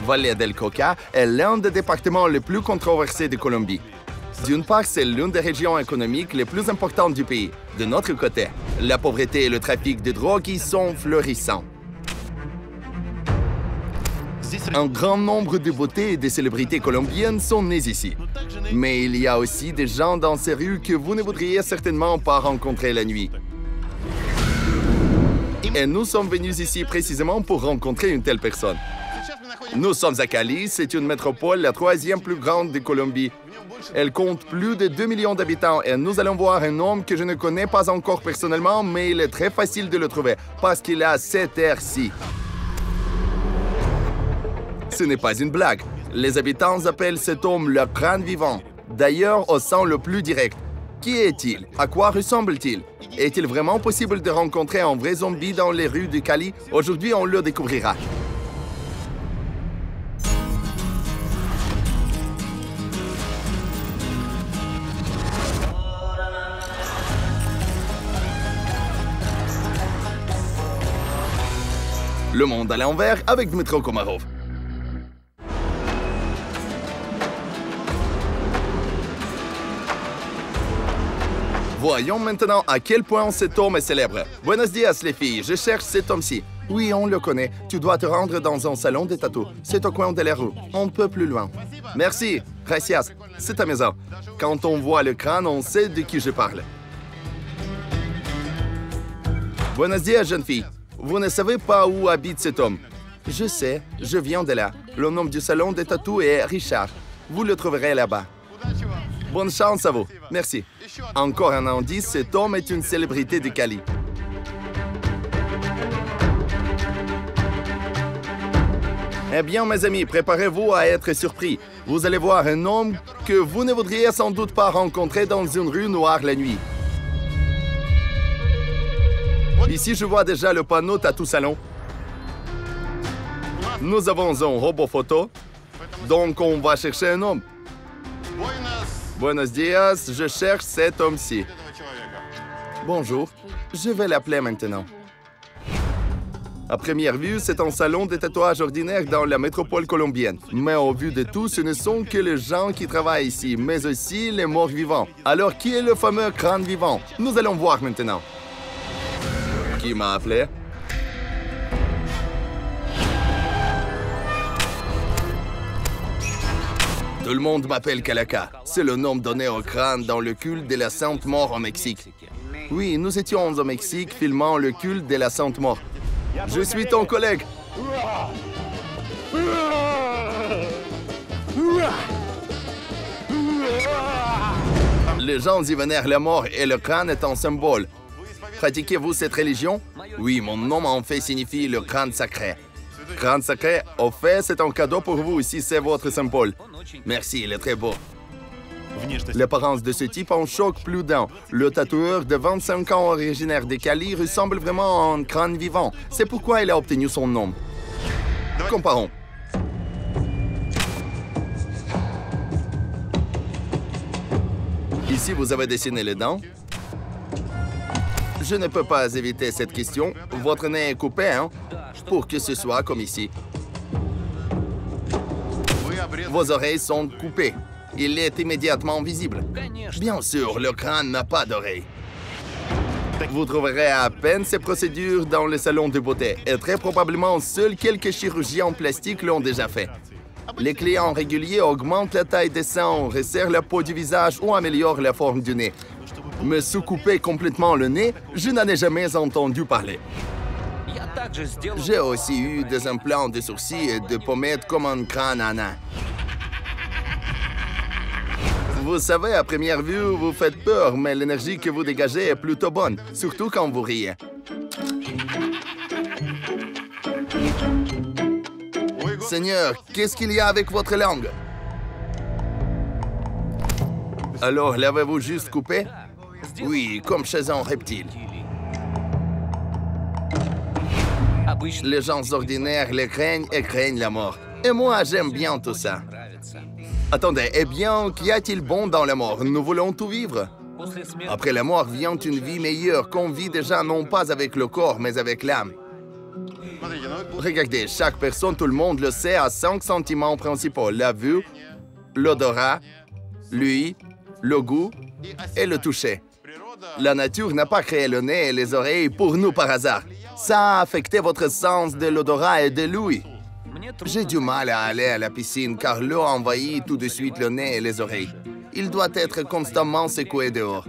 Valle del Cauca est l'un des départements les plus controversés de Colombie. D'une part, c'est l'une des régions économiques les plus importantes du pays. De notre côté, la pauvreté et le trafic de drogue y sont florissants. Un grand nombre de beautés et de célébrités colombiennes sont nées ici. Mais il y a aussi des gens dans ces rues que vous ne voudriez certainement pas rencontrer la nuit. Et nous sommes venus ici précisément pour rencontrer une telle personne. Nous sommes à Cali, c'est une métropole, la troisième plus grande de Colombie. Elle compte plus de 2 millions d'habitants et nous allons voir un homme que je ne connais pas encore personnellement, mais il est très facile de le trouver parce qu'il a cette air-ci. Ce n'est pas une blague. Les habitants appellent cet homme le crâne vivant. D'ailleurs, au sens le plus direct. Qui est-il? À quoi ressemble-t-il? Est-il vraiment possible de rencontrer un vrai zombie dans les rues de Cali? Aujourd'hui, on le découvrira. Le monde à l'envers avec Dmitro Komarov. Voyons maintenant à quel point cet homme est célèbre. Buenos dias, les filles. Je cherche cet homme-ci. Oui, on le connaît. Tu dois te rendre dans un salon de tatou. C'est au coin de la rue, un peu plus loin. Merci. Gracias. C'est ta maison. Quand on voit le crâne, on sait de qui je parle. Buenos dias, jeune fille. Vous ne savez pas où habite cet homme? Je sais, je viens de là. Le nom du salon de tatou est Richard. Vous le trouverez là-bas. Bonne chance à vous. Merci. Encore un indice, cet homme est une célébrité de Cali. Eh bien, mes amis, préparez-vous à être surpris. Vous allez voir un homme que vous ne voudriez sans doute pas rencontrer dans une rue noire la nuit. Ici, je vois déjà le panneau Tattoo Salon. Nous avons un robot photo, donc on va chercher un homme. Buenos dias, je cherche cet homme-ci. Bonjour, je vais l'appeler maintenant. À première vue, c'est un salon de tatouage ordinaire dans la métropole colombienne. Mais au vu de tout, ce ne sont que les gens qui travaillent ici, mais aussi les morts vivants. Alors, qui est le fameux crâne vivant? Nous allons voir maintenant. Qui m'a appelé? Tout le monde m'appelle Calaca. C'est le nom donné au crâne dans le culte de la Sainte Mort au Mexique. Oui, nous étions au Mexique filmant le culte de la Sainte Mort. Je suis ton collègue. Les gens y vénèrent la mort et le crâne est un symbole. Pratiquez-vous cette religion? Oui, mon nom en fait signifie le crâne sacré. Crâne sacré, au fait, c'est un cadeau pour vous si c'est votre symbole. Merci, il est très beau. L'apparence de ce type en choque plus d'un. Le tatoueur de 25 ans originaire de Cali ressemble vraiment à un crâne vivant. C'est pourquoi il a obtenu son nom. Comparons. Ici, vous avez dessiné les dents. Je ne peux pas éviter cette question. Votre nez est coupé, hein? Pour que ce soit comme ici. Vos oreilles sont coupées. Il est immédiatement visible. Bien sûr, le crâne n'a pas d'oreilles. Vous trouverez à peine ces procédures dans les salons de beauté. Et très probablement, seuls quelques chirurgiens plastiques l'ont déjà fait. Les clients réguliers augmentent la taille des seins, resserrent la peau du visage ou améliorent la forme du nez. Mais se couper complètement le nez, je n'en ai jamais entendu parler. J'ai aussi eu des implants de sourcils et de pommettes comme un crâne à nain. Vous savez, à première vue, vous faites peur, mais l'énergie que vous dégagez est plutôt bonne, surtout quand vous riez. Seigneur, qu'est-ce qu'il y a avec votre langue? Alors, l'avez-vous juste coupé? Oui, comme chez un reptile. Les gens ordinaires les craignent et craignent la mort. Et moi, j'aime bien tout ça. Attendez, eh bien, qu'y a-t-il bon dans la mort? Nous voulons tout vivre. Après la mort vient une vie meilleure qu'on vit déjà non pas avec le corps, mais avec l'âme. Regardez, chaque personne, tout le monde le sait, a 5 sentiments principaux. La vue, l'odorat, l'ouïe, le goût et le toucher. La nature n'a pas créé le nez et les oreilles pour nous par hasard. Ça a affecté votre sens de l'odorat et de l'ouïe. J'ai du mal à aller à la piscine car l'eau envahit tout de suite le nez et les oreilles. Il doit être constamment secoué dehors.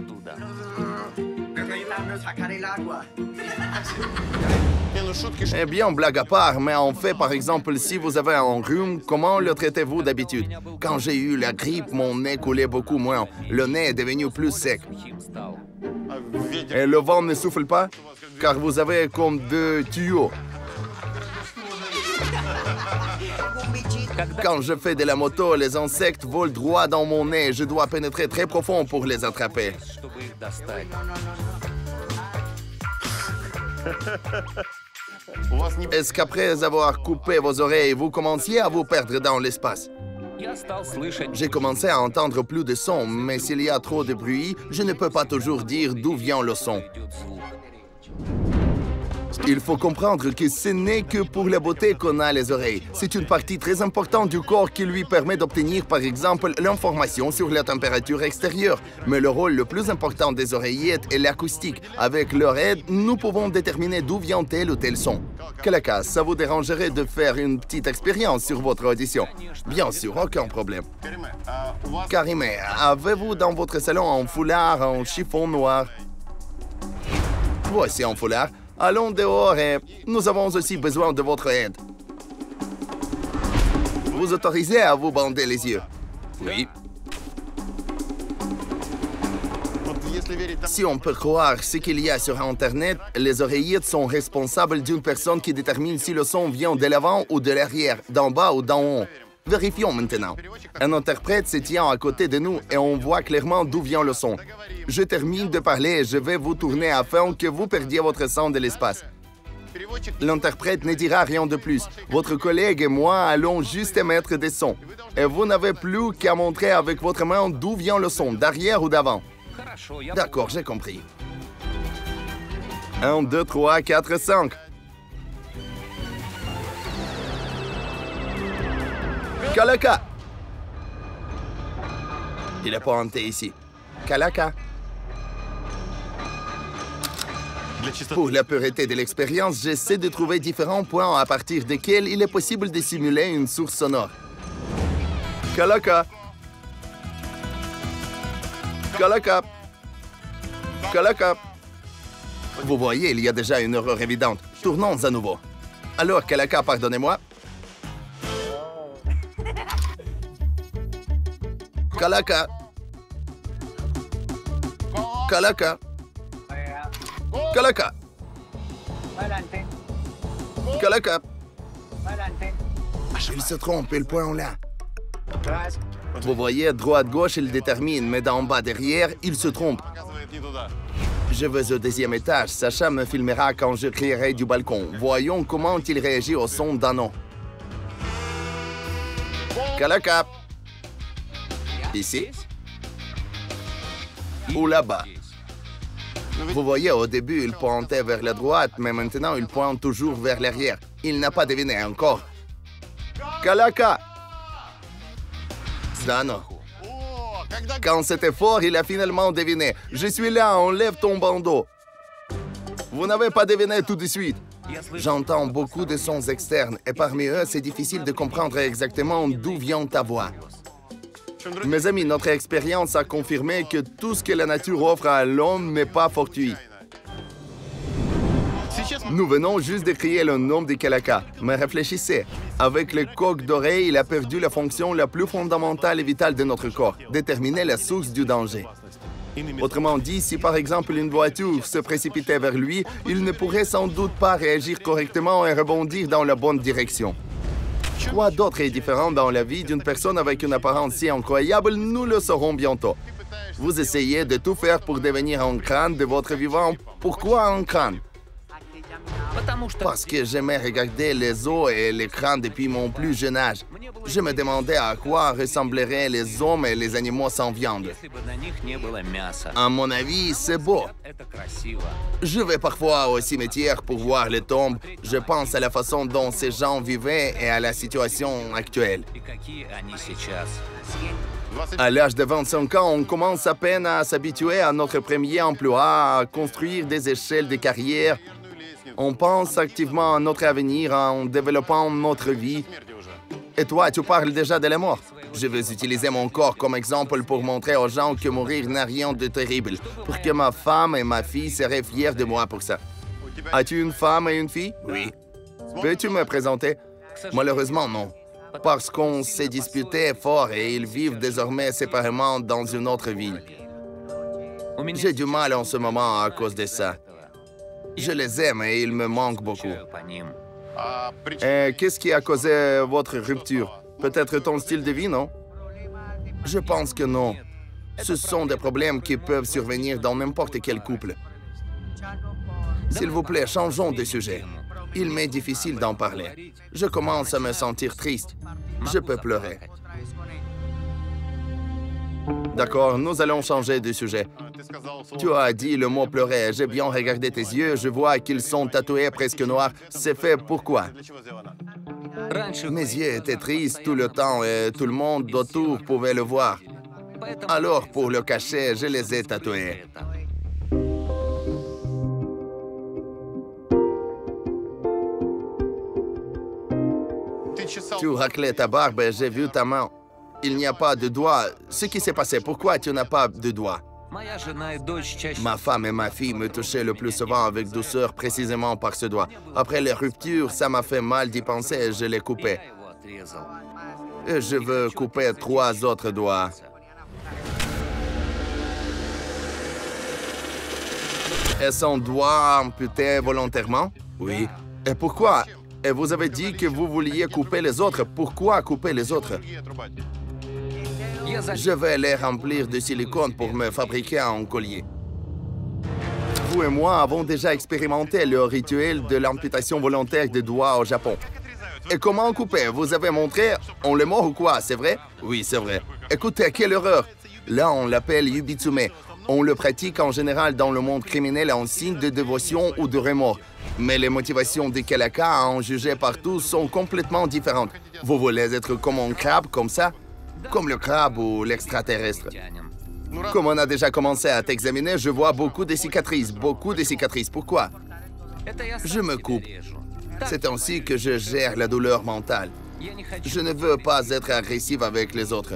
Eh bien, blague à part, mais en fait, par exemple, si vous avez un rhume, comment le traitez-vous d'habitude? Quand j'ai eu la grippe, mon nez coulait beaucoup moins. Le nez est devenu plus sec. Et le vent ne souffle pas? Car vous avez comme 2 tuyaux. Quand je fais de la moto, les insectes volent droit dans mon nez. Je dois pénétrer très profond pour les attraper. Est-ce qu'après avoir coupé vos oreilles, vous commenciez à vous perdre dans l'espace? J'ai commencé à entendre plus de sons, mais s'il y a trop de bruit, je ne peux pas toujours dire d'où vient le son. Il faut comprendre que ce n'est que pour la beauté qu'on a les oreilles. C'est une partie très importante du corps qui lui permet d'obtenir, par exemple, l'information sur la température extérieure. Mais le rôle le plus important des oreillettes est l'acoustique. Avec leur aide, nous pouvons déterminer d'où vient tel ou tel son. Kalaka, ça vous dérangerait de faire une petite expérience sur votre audition? Bien sûr, aucun problème. Karime, avez-vous dans votre salon un foulard en chiffon noir? Voici un foulard. Allons dehors et nous avons aussi besoin de votre aide. Vous autorisez à vous bander les yeux? Oui. Si on peut croire ce qu'il y a sur Internet, les oreillettes sont responsables d'une personne qui détermine si le son vient de l'avant ou de l'arrière, d'en bas ou d'en haut. Vérifions maintenant. Un interprète se tient à côté de nous et on voit clairement d'où vient le son. Je termine de parler et je vais vous tourner afin que vous perdiez votre son de l'espace. L'interprète ne dira rien de plus. Votre collègue et moi allons juste émettre des sons. Et vous n'avez plus qu'à montrer avec votre main d'où vient le son, d'arrière ou d'avant. D'accord, j'ai compris. 1, 2, 3, 4, 5. Kalaka! Il est pointé ici. Kalaka. Pour la pureté de l'expérience, j'essaie de trouver différents points à partir desquels il est possible de simuler une source sonore. Kalaka. Kalaka. Kalaka. Vous voyez, il y a déjà une erreur évidente. Tournons à nouveau. Alors, Kalaka, pardonnez-moi. Kalaka. Kalaka. Kalaka. Kalaka. Il se trompe, il point là. Vous voyez, droite-gauche, il détermine, mais d'en bas derrière, il se trompe. Je vais au 2e étage. Sacha me filmera quand je crierai du balcon. Voyons comment il réagit au son d'un nom. Kalaka. Ici. Ou là-bas. Vous voyez, au début, il pointait vers la droite, mais maintenant, il pointe toujours vers l'arrière. Il n'a pas deviné encore. Kalaka. Dano. Quand c'était fort, il a finalement deviné. Je suis là, enlève ton bandeau. Vous n'avez pas deviné tout de suite. J'entends beaucoup de sons externes et parmi eux, c'est difficile de comprendre exactement d'où vient ta voix. Mes amis, notre expérience a confirmé que tout ce que la nature offre à l'homme n'est pas fortuit. Nous venons juste de crier le nom de Kalaka, mais réfléchissez. Avec le coq d'oreille, il a perdu la fonction la plus fondamentale et vitale de notre corps, déterminer la source du danger. Autrement dit, si par exemple une voiture se précipitait vers lui, il ne pourrait sans doute pas réagir correctement et rebondir dans la bonne direction. Quoi d'autre est différent dans la vie d'une personne avec une apparence si incroyable, nous le saurons bientôt. Vous essayez de tout faire pour devenir un crâne de votre vivant. Pourquoi un crâne? Parce que j'aimais regarder les eaux et l'écran depuis mon plus jeune âge. Je me demandais à quoi ressembleraient les hommes et les animaux sans viande. À mon avis, c'est beau. Je vais parfois au cimetière pour voir les tombes. Je pense à la façon dont ces gens vivaient et à la situation actuelle. À l'âge de 25 ans, on commence à peine à s'habituer à notre premier emploi, à construire des échelles de carrière. On pense activement à notre avenir en développant notre vie. Et toi, tu parles déjà de la mort. Je veux utiliser mon corps comme exemple pour montrer aux gens que mourir n'a rien de terrible, pour que ma femme et ma fille seraient fiers de moi pour ça. As-tu une femme et une fille? Oui. Peux-tu me présenter? Malheureusement, non. Parce qu'on s'est disputé fort et ils vivent désormais séparément dans une autre ville. J'ai du mal en ce moment à cause de ça. Je les aime et ils me manquent beaucoup. Et qu'est-ce qui a causé votre rupture? Peut-être ton style de vie, non? Je pense que non. Ce sont des problèmes qui peuvent survenir dans n'importe quel couple. S'il vous plaît, changeons de sujet. Il m'est difficile d'en parler. Je commence à me sentir triste. Je peux pleurer. D'accord, nous allons changer de sujet. Tu as dit le mot pleurer. J'ai bien regardé tes yeux. Je vois qu'ils sont tatoués presque noirs. C'est fait pourquoi? Mes yeux étaient tristes tout le temps et tout le monde autour pouvait le voir. Alors, pour le cacher, je les ai tatoués. Tu raclais ta barbe et j'ai vu ta main. Il n'y a pas de doigt. Ce qui s'est passé, pourquoi tu n'as pas de doigt? Ma femme et ma fille me touchaient le plus souvent avec douceur précisément par ce doigt. Après les ruptures, ça m'a fait mal d'y penser et je l'ai coupé. Et je veux couper 3 autres doigts. Est-ce un doigt amputé volontairement? Oui. Et pourquoi? Et vous avez dit que vous vouliez couper les autres. Pourquoi couper les autres? Je vais les remplir de silicone pour me fabriquer un collier. Vous et moi avons déjà expérimenté le rituel de l'amputation volontaire des doigts au Japon. Et comment couper? Vous avez montré? On les mord ou quoi? C'est vrai? Oui, c'est vrai. Écoutez, quelle horreur! Là, on l'appelle yubitsume. On le pratique en général dans le monde criminel en signe de dévotion ou de remords. Mais les motivations des Kalaka, à en juger partout, sont complètement différentes. Vous voulez être comme un crabe, comme ça? Comme le crabe ou l'extraterrestre. Comme on a déjà commencé à t'examiner, je vois beaucoup de cicatrices. Beaucoup de cicatrices. Pourquoi? Je me coupe. C'est ainsi que je gère la douleur mentale. Je ne veux pas être agressif avec les autres.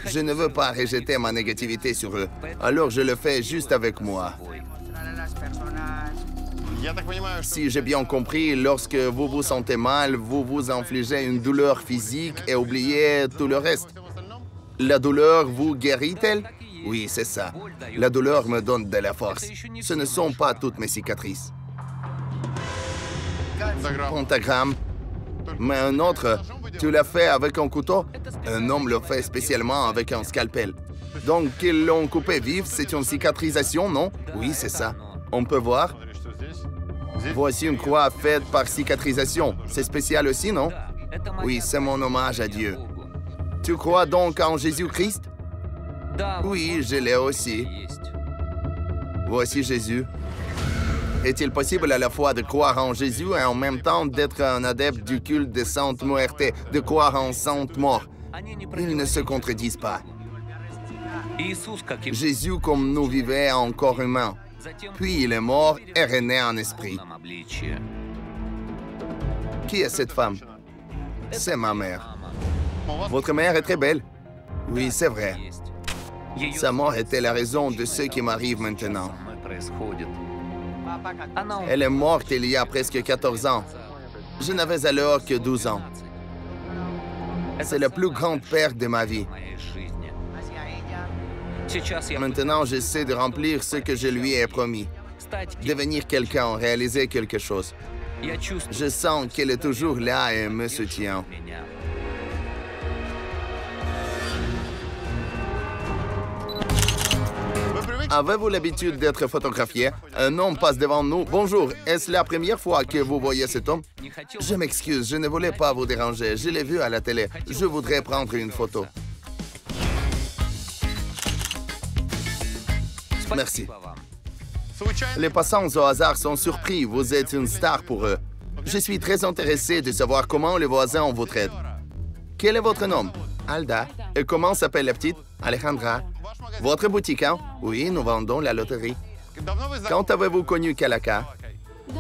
Je ne veux pas rejeter ma négativité sur eux. Alors je le fais juste avec moi. Si j'ai bien compris, lorsque vous vous sentez mal, vous vous infligez une douleur physique et oubliez tout le reste. La douleur vous guérit-elle? Oui, c'est ça. La douleur me donne de la force. Ce ne sont pas toutes mes cicatrices. Pentagramme. Mais un autre, tu l'as fait avec un couteau? Un homme le fait spécialement avec un scalpel. Donc, ils l'ont coupé vif, c'est une cicatrisation, non? Oui, c'est ça. On peut voir? Voici une croix faite par cicatrisation. C'est spécial aussi, non? Oui, c'est mon hommage à Dieu. Tu crois donc en Jésus-Christ? Oui, je l'ai aussi. Voici Jésus. Est-il possible à la fois de croire en Jésus et en même temps d'être un adepte du culte de Sainte Muerte, de croire en Sainte Mort? Ils ne se contredisent pas. Jésus comme nous vivait en corps humain. Puis il est mort et renaît en esprit. Qui est cette femme? C'est ma mère. Votre mère est très belle. Oui, c'est vrai. Sa mort était la raison de ce qui m'arrive maintenant. Elle est morte il y a presque 14 ans. Je n'avais alors que 12 ans. C'est la plus grande perte de ma vie. Maintenant, j'essaie de remplir ce que je lui ai promis. Devenir quelqu'un, réaliser quelque chose. Je sens qu'elle est toujours là et me soutient. Avez-vous l'habitude d'être photographié? Un homme passe devant nous. Bonjour, est-ce la première fois que vous voyez cet homme? Je m'excuse, je ne voulais pas vous déranger. Je l'ai vu à la télé. Je voudrais prendre une photo. Merci. Les passants au hasard sont surpris. Vous êtes une star pour eux. Je suis très intéressé de savoir comment les voisins vous traitent. Quel est votre nom? Alda. Et comment s'appelle la petite? Alejandra. Votre boutique, hein? Oui, nous vendons la loterie. Quand avez-vous connu Kalaka?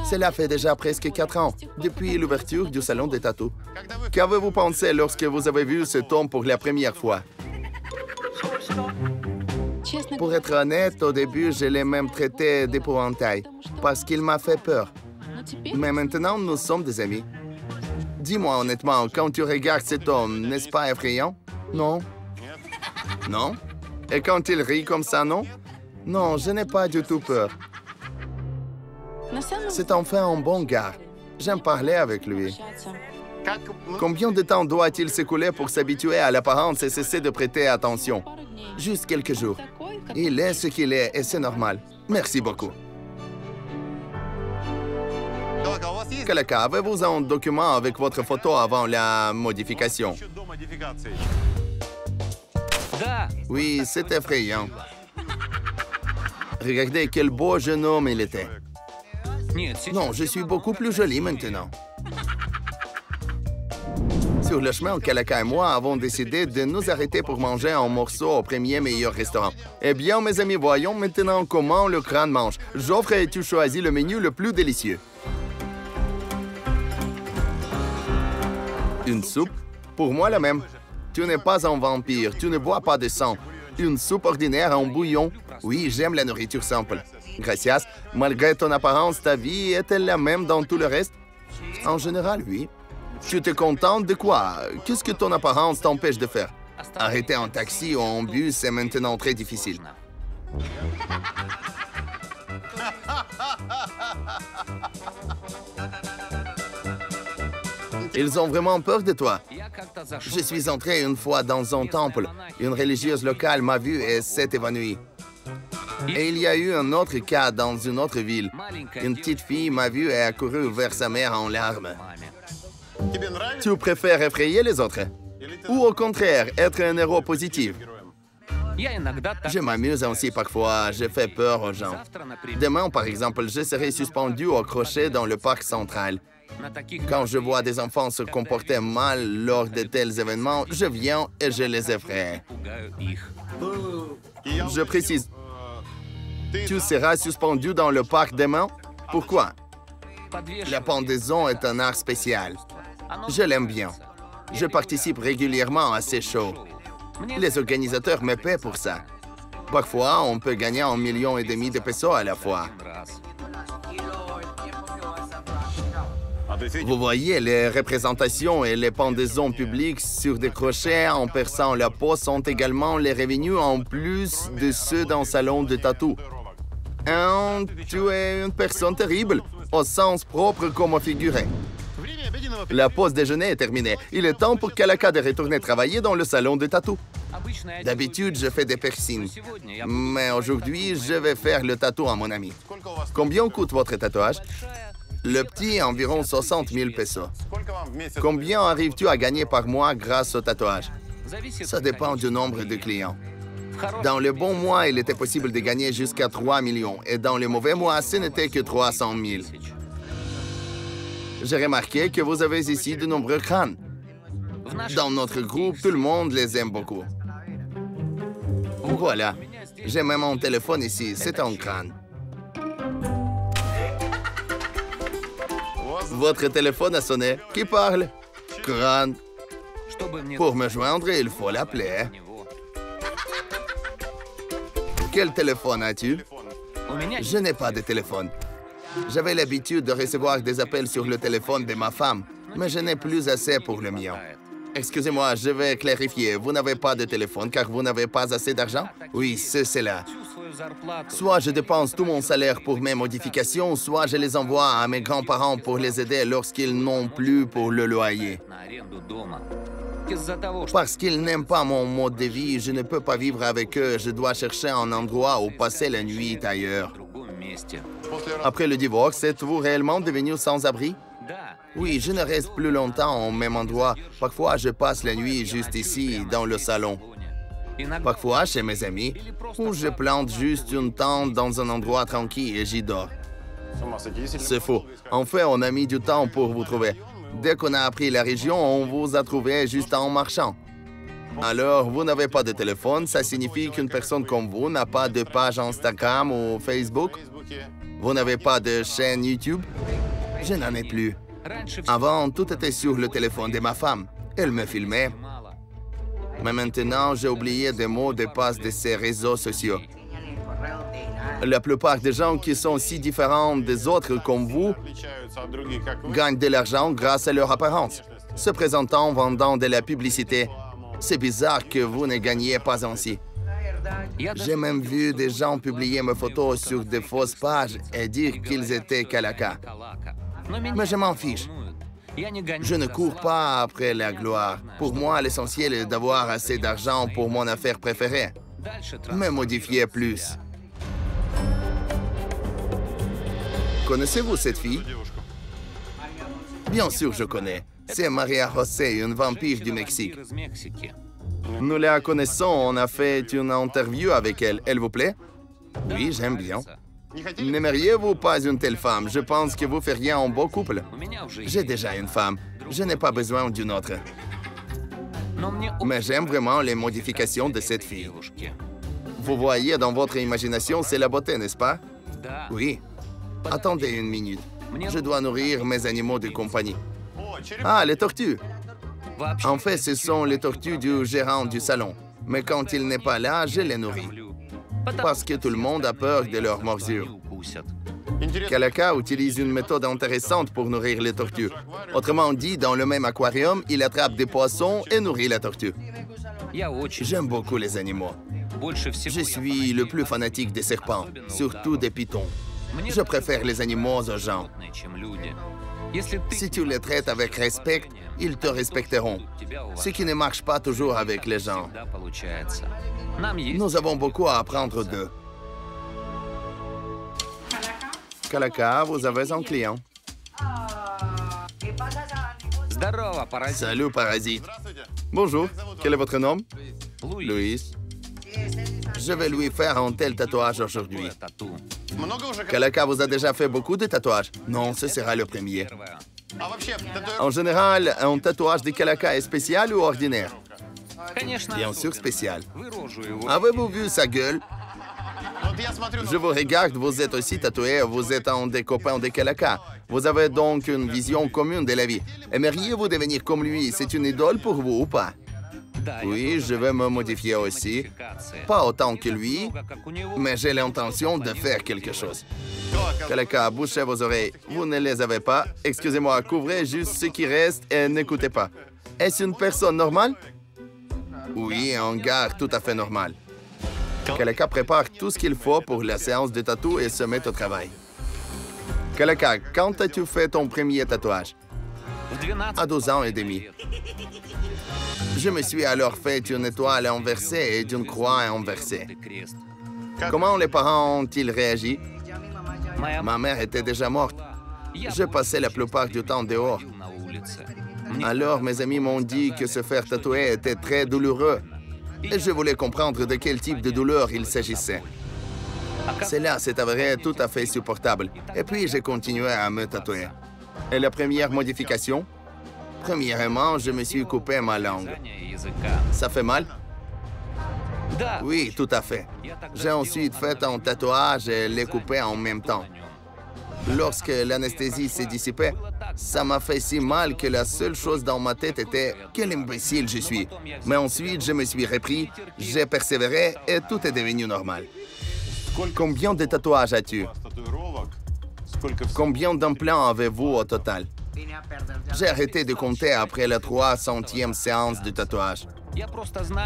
Cela fait déjà presque 4 ans, depuis l'ouverture du salon des tatous. Qu'avez-vous pensé lorsque vous avez vu cet homme pour la première fois? Pour être honnête, au début, je l'ai même traité d'épouvantail, parce qu'il m'a fait peur. Mais maintenant, nous sommes des amis. Dis-moi honnêtement, quand tu regardes cet homme, n'est-ce pas effrayant? Non. Non? Et quand il rit comme ça, non? Non, je n'ai pas du tout peur. C'est enfin un bon gars. J'aime parler avec lui. Combien de temps doit-il s'écouler pour s'habituer à l'apparence et cesser de prêter attention? Juste quelques jours. Il est ce qu'il est et c'est normal. Merci beaucoup. Kalaka, avez-vous un document avec votre photo avant la modification? Oui, c'est effrayant. Regardez quel beau jeune homme il était. Non, je suis beaucoup plus jolie maintenant. Sur le chemin, Kalaka et moi avons décidé de nous arrêter pour manger un morceau au premier meilleur restaurant. Eh bien, mes amis, voyons maintenant comment le crâne mange. J'offre et tu choisis le menu le plus délicieux. Une soupe? Pour moi, la même. Tu n'es pas un vampire, tu ne bois pas de sang. Une soupe ordinaire en bouillon. Oui, j'aime la nourriture simple. Gracias. Malgré ton apparence, ta vie est-elle la même dans tout le reste? En général, oui. Tu te contentes de quoi? Qu'est-ce que ton apparence t'empêche de faire? Arrêter un taxi ou un bus est maintenant très difficile. Ils ont vraiment peur de toi. Je suis entré une fois dans un temple. Une religieuse locale m'a vu et s'est évanouie. Et il y a eu un autre cas dans une autre ville. Une petite fille m'a vu et a couru vers sa mère en larmes. Tu préfères effrayer les autres? Ou au contraire, être un héros positif? Je m'amuse ainsi parfois, je fais peur aux gens. Demain, par exemple, je serai suspendu au crochet dans le parc central. Quand je vois des enfants se comporter mal lors de tels événements, je viens et je les effraie. Je précise, tu seras suspendu dans le parc demain? Pourquoi? La pendaison est un art spécial. Je l'aime bien. Je participe régulièrement à ces shows. Les organisateurs me paient pour ça. Parfois, on peut gagner 1,5 million de pesos à la fois. Vous voyez, les représentations et les pendaisons publiques sur des crochets en perçant la peau sont également les revenus en plus de ceux d'un salon de tatou. Tu es une personne terrible, au sens propre comme figuré. La pause déjeuner est terminée. Il est temps pour Kalaka de retourner travailler dans le salon de tatou. D'habitude, je fais des piercings. Mais aujourd'hui, je vais faire le tatou à mon ami. Combien coûte votre tatouage? Le petit, environ 60 000 pesos. Combien arrives-tu à gagner par mois grâce au tatouage? Ça dépend du nombre de clients. Dans le bon mois, il était possible de gagner jusqu'à 3 millions. Et dans le mauvais mois, ce n'était que 300 000. J'ai remarqué que vous avez ici de nombreux crânes. Dans notre groupe, tout le monde les aime beaucoup. Voilà. J'ai même mon téléphone ici. C'est un crâne. Votre téléphone a sonné. Qui parle? Crâne. Pour me joindre, il faut l'appeler. Quel téléphone as-tu? Je n'ai pas de téléphone. J'avais l'habitude de recevoir des appels sur le téléphone de ma femme, mais je n'ai plus assez pour le mien. Excusez-moi, je vais clarifier. Vous n'avez pas de téléphone car vous n'avez pas assez d'argent? Oui, c'est cela. Soit je dépense tout mon salaire pour mes modifications, soit je les envoie à mes grands-parents pour les aider lorsqu'ils n'ont plus pour le loyer. Parce qu'ils n'aiment pas mon mode de vie, je ne peux pas vivre avec eux. Je dois chercher un endroit où passer la nuit ailleurs. Après le divorce, êtes-vous réellement devenu sans-abri? Oui, je ne reste plus longtemps au même endroit. Parfois, je passe la nuit juste ici, dans le salon. Parfois, chez mes amis, ou je plante juste une tente dans un endroit tranquille et j'y dors. C'est faux. En fait, on a mis du temps pour vous trouver. Dès qu'on a appris la région, on vous a trouvé juste en marchant. Alors, vous n'avez pas de téléphone, ça signifie qu'une personne comme vous n'a pas de page Instagram ou Facebook? Vous n'avez pas de chaîne YouTube? Je n'en ai plus. Avant, tout était sur le téléphone de ma femme. Elle me filmait. Mais maintenant, j'ai oublié des mots de passe de ces réseaux sociaux. La plupart des gens qui sont si différents des autres comme vous gagnent de l'argent grâce à leur apparence, se présentant, vendant de la publicité. C'est bizarre que vous ne gagniez pas ainsi. J'ai même vu des gens publier mes photos sur de fausses pages et dire qu'ils étaient Kalaka. Mais je m'en fiche. Je ne cours pas après la gloire. Pour moi, l'essentiel est d'avoir assez d'argent pour mon affaire préférée. Me modifier plus. Connaissez-vous cette fille? Bien sûr, je connais. C'est Maria José, une vampire du Mexique. Nous la connaissons, on a fait une interview avec elle. Elle vous plaît? Oui, j'aime bien. N'aimeriez-vous pas une telle femme? Je pense que vous feriez un beau couple. J'ai déjà une femme. Je n'ai pas besoin d'une autre. Mais j'aime vraiment les modifications de cette fille. Vous voyez dans votre imagination, c'est la beauté, n'est-ce pas? Oui. Attendez une minute. Je dois nourrir mes animaux de compagnie. Ah, les tortues. En fait, ce sont les tortues du gérant du salon. Mais quand il n'est pas là, je les nourris. Parce que tout le monde a peur de leurs morsures. Kalaka utilise une méthode intéressante pour nourrir les tortues. Autrement dit, dans le même aquarium, il attrape des poissons et nourrit la tortue. J'aime beaucoup les animaux. Je suis le plus fanatique des serpents, surtout des pythons. Je préfère les animaux aux gens. Si tu les traites avec respect, ils te respecteront. Ce qui ne marche pas toujours avec les gens. Nous avons beaucoup à apprendre d'eux. Kalaka, vous avez un client. Salut, parasite. Bonjour, quel est votre nom? Louis. Je vais lui faire un tel tatouage aujourd'hui. Kalaka vous a déjà fait beaucoup de tatouages? Non, ce sera le premier. En général, un tatouage de Kalaka est spécial ou ordinaire? Bien sûr spécial. Avez-vous vu sa gueule? Je vous regarde, vous êtes aussi tatoué, vous êtes un des copains de Kalaka. Vous avez donc une vision commune de la vie. Aimeriez-vous devenir comme lui? C'est une idole pour vous ou pas? Oui, je vais me modifier aussi. Pas autant que lui, mais j'ai l'intention de faire quelque chose. Kalaka, bouchez vos oreilles. Vous ne les avez pas. Excusez-moi, couvrez juste ce qui reste et n'écoutez pas. Est-ce une personne normale? Oui, un gars tout à fait normal. Kalaka prépare tout ce qu'il faut pour la séance de tatou et se met au travail. Kalaka, quand as-tu fait ton premier tatouage? À 12 ans et demi. Je me suis alors fait une étoile inversée et une croix inversée. Comment les parents ont-ils réagi? Ma mère était déjà morte. Je passais la plupart du temps dehors. Alors mes amis m'ont dit que se faire tatouer était très douloureux. Et je voulais comprendre de quel type de douleur il s'agissait. Cela s'est avéré tout à fait supportable. Et puis j'ai continué à me tatouer. Et la première modification? Premièrement, je me suis coupé ma langue. Ça fait mal? Oui, tout à fait. J'ai ensuite fait un tatouage et l'ai coupé en même temps. Lorsque l'anesthésie s'est dissipée, ça m'a fait si mal que la seule chose dans ma tête était « Quel imbécile je suis !» Mais ensuite, je me suis repris, j'ai persévéré et tout est devenu normal. Combien de tatouages as-tu? Combien d'implants avez-vous au total? J'ai arrêté de compter après la 300e séance de tatouage.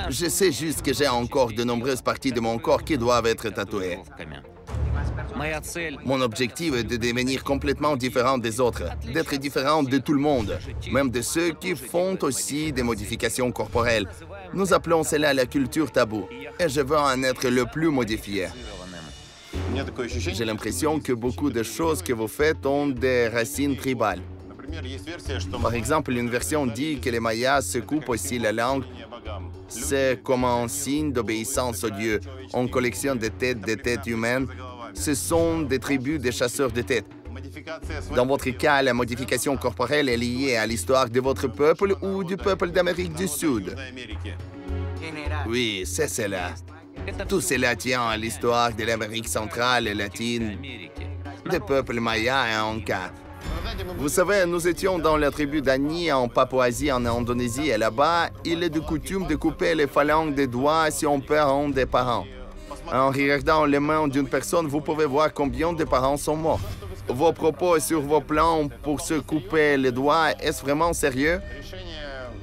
Je sais juste que j'ai encore de nombreuses parties de mon corps qui doivent être tatouées. Mon objectif est de devenir complètement différent des autres, d'être différent de tout le monde, même de ceux qui font aussi des modifications corporelles. Nous appelons cela la culture taboue, et je veux en être le plus modifié. J'ai l'impression que beaucoup de choses que vous faites ont des racines tribales. Par exemple, une version dit que les Mayas se coupent aussi la langue. C'est comme un signe d'obéissance aux dieux. On collectionne des têtes humaines. Ce sont des tribus de chasseurs de têtes. Dans votre cas, la modification corporelle est liée à l'histoire de votre peuple ou du peuple d'Amérique du Sud. Oui, c'est cela. Tout cela tient à l'histoire de l'Amérique centrale et latine, des peuples mayas et Anka. Vous savez, nous étions dans la tribu d'Ani en Papouasie, en Indonésie, et là-bas, il est de coutume de couper les phalanges des doigts si on perd un des parents. En regardant les mains d'une personne, vous pouvez voir combien de parents sont morts. Vos propos sur vos plans pour se couper les doigts, est-ce vraiment sérieux?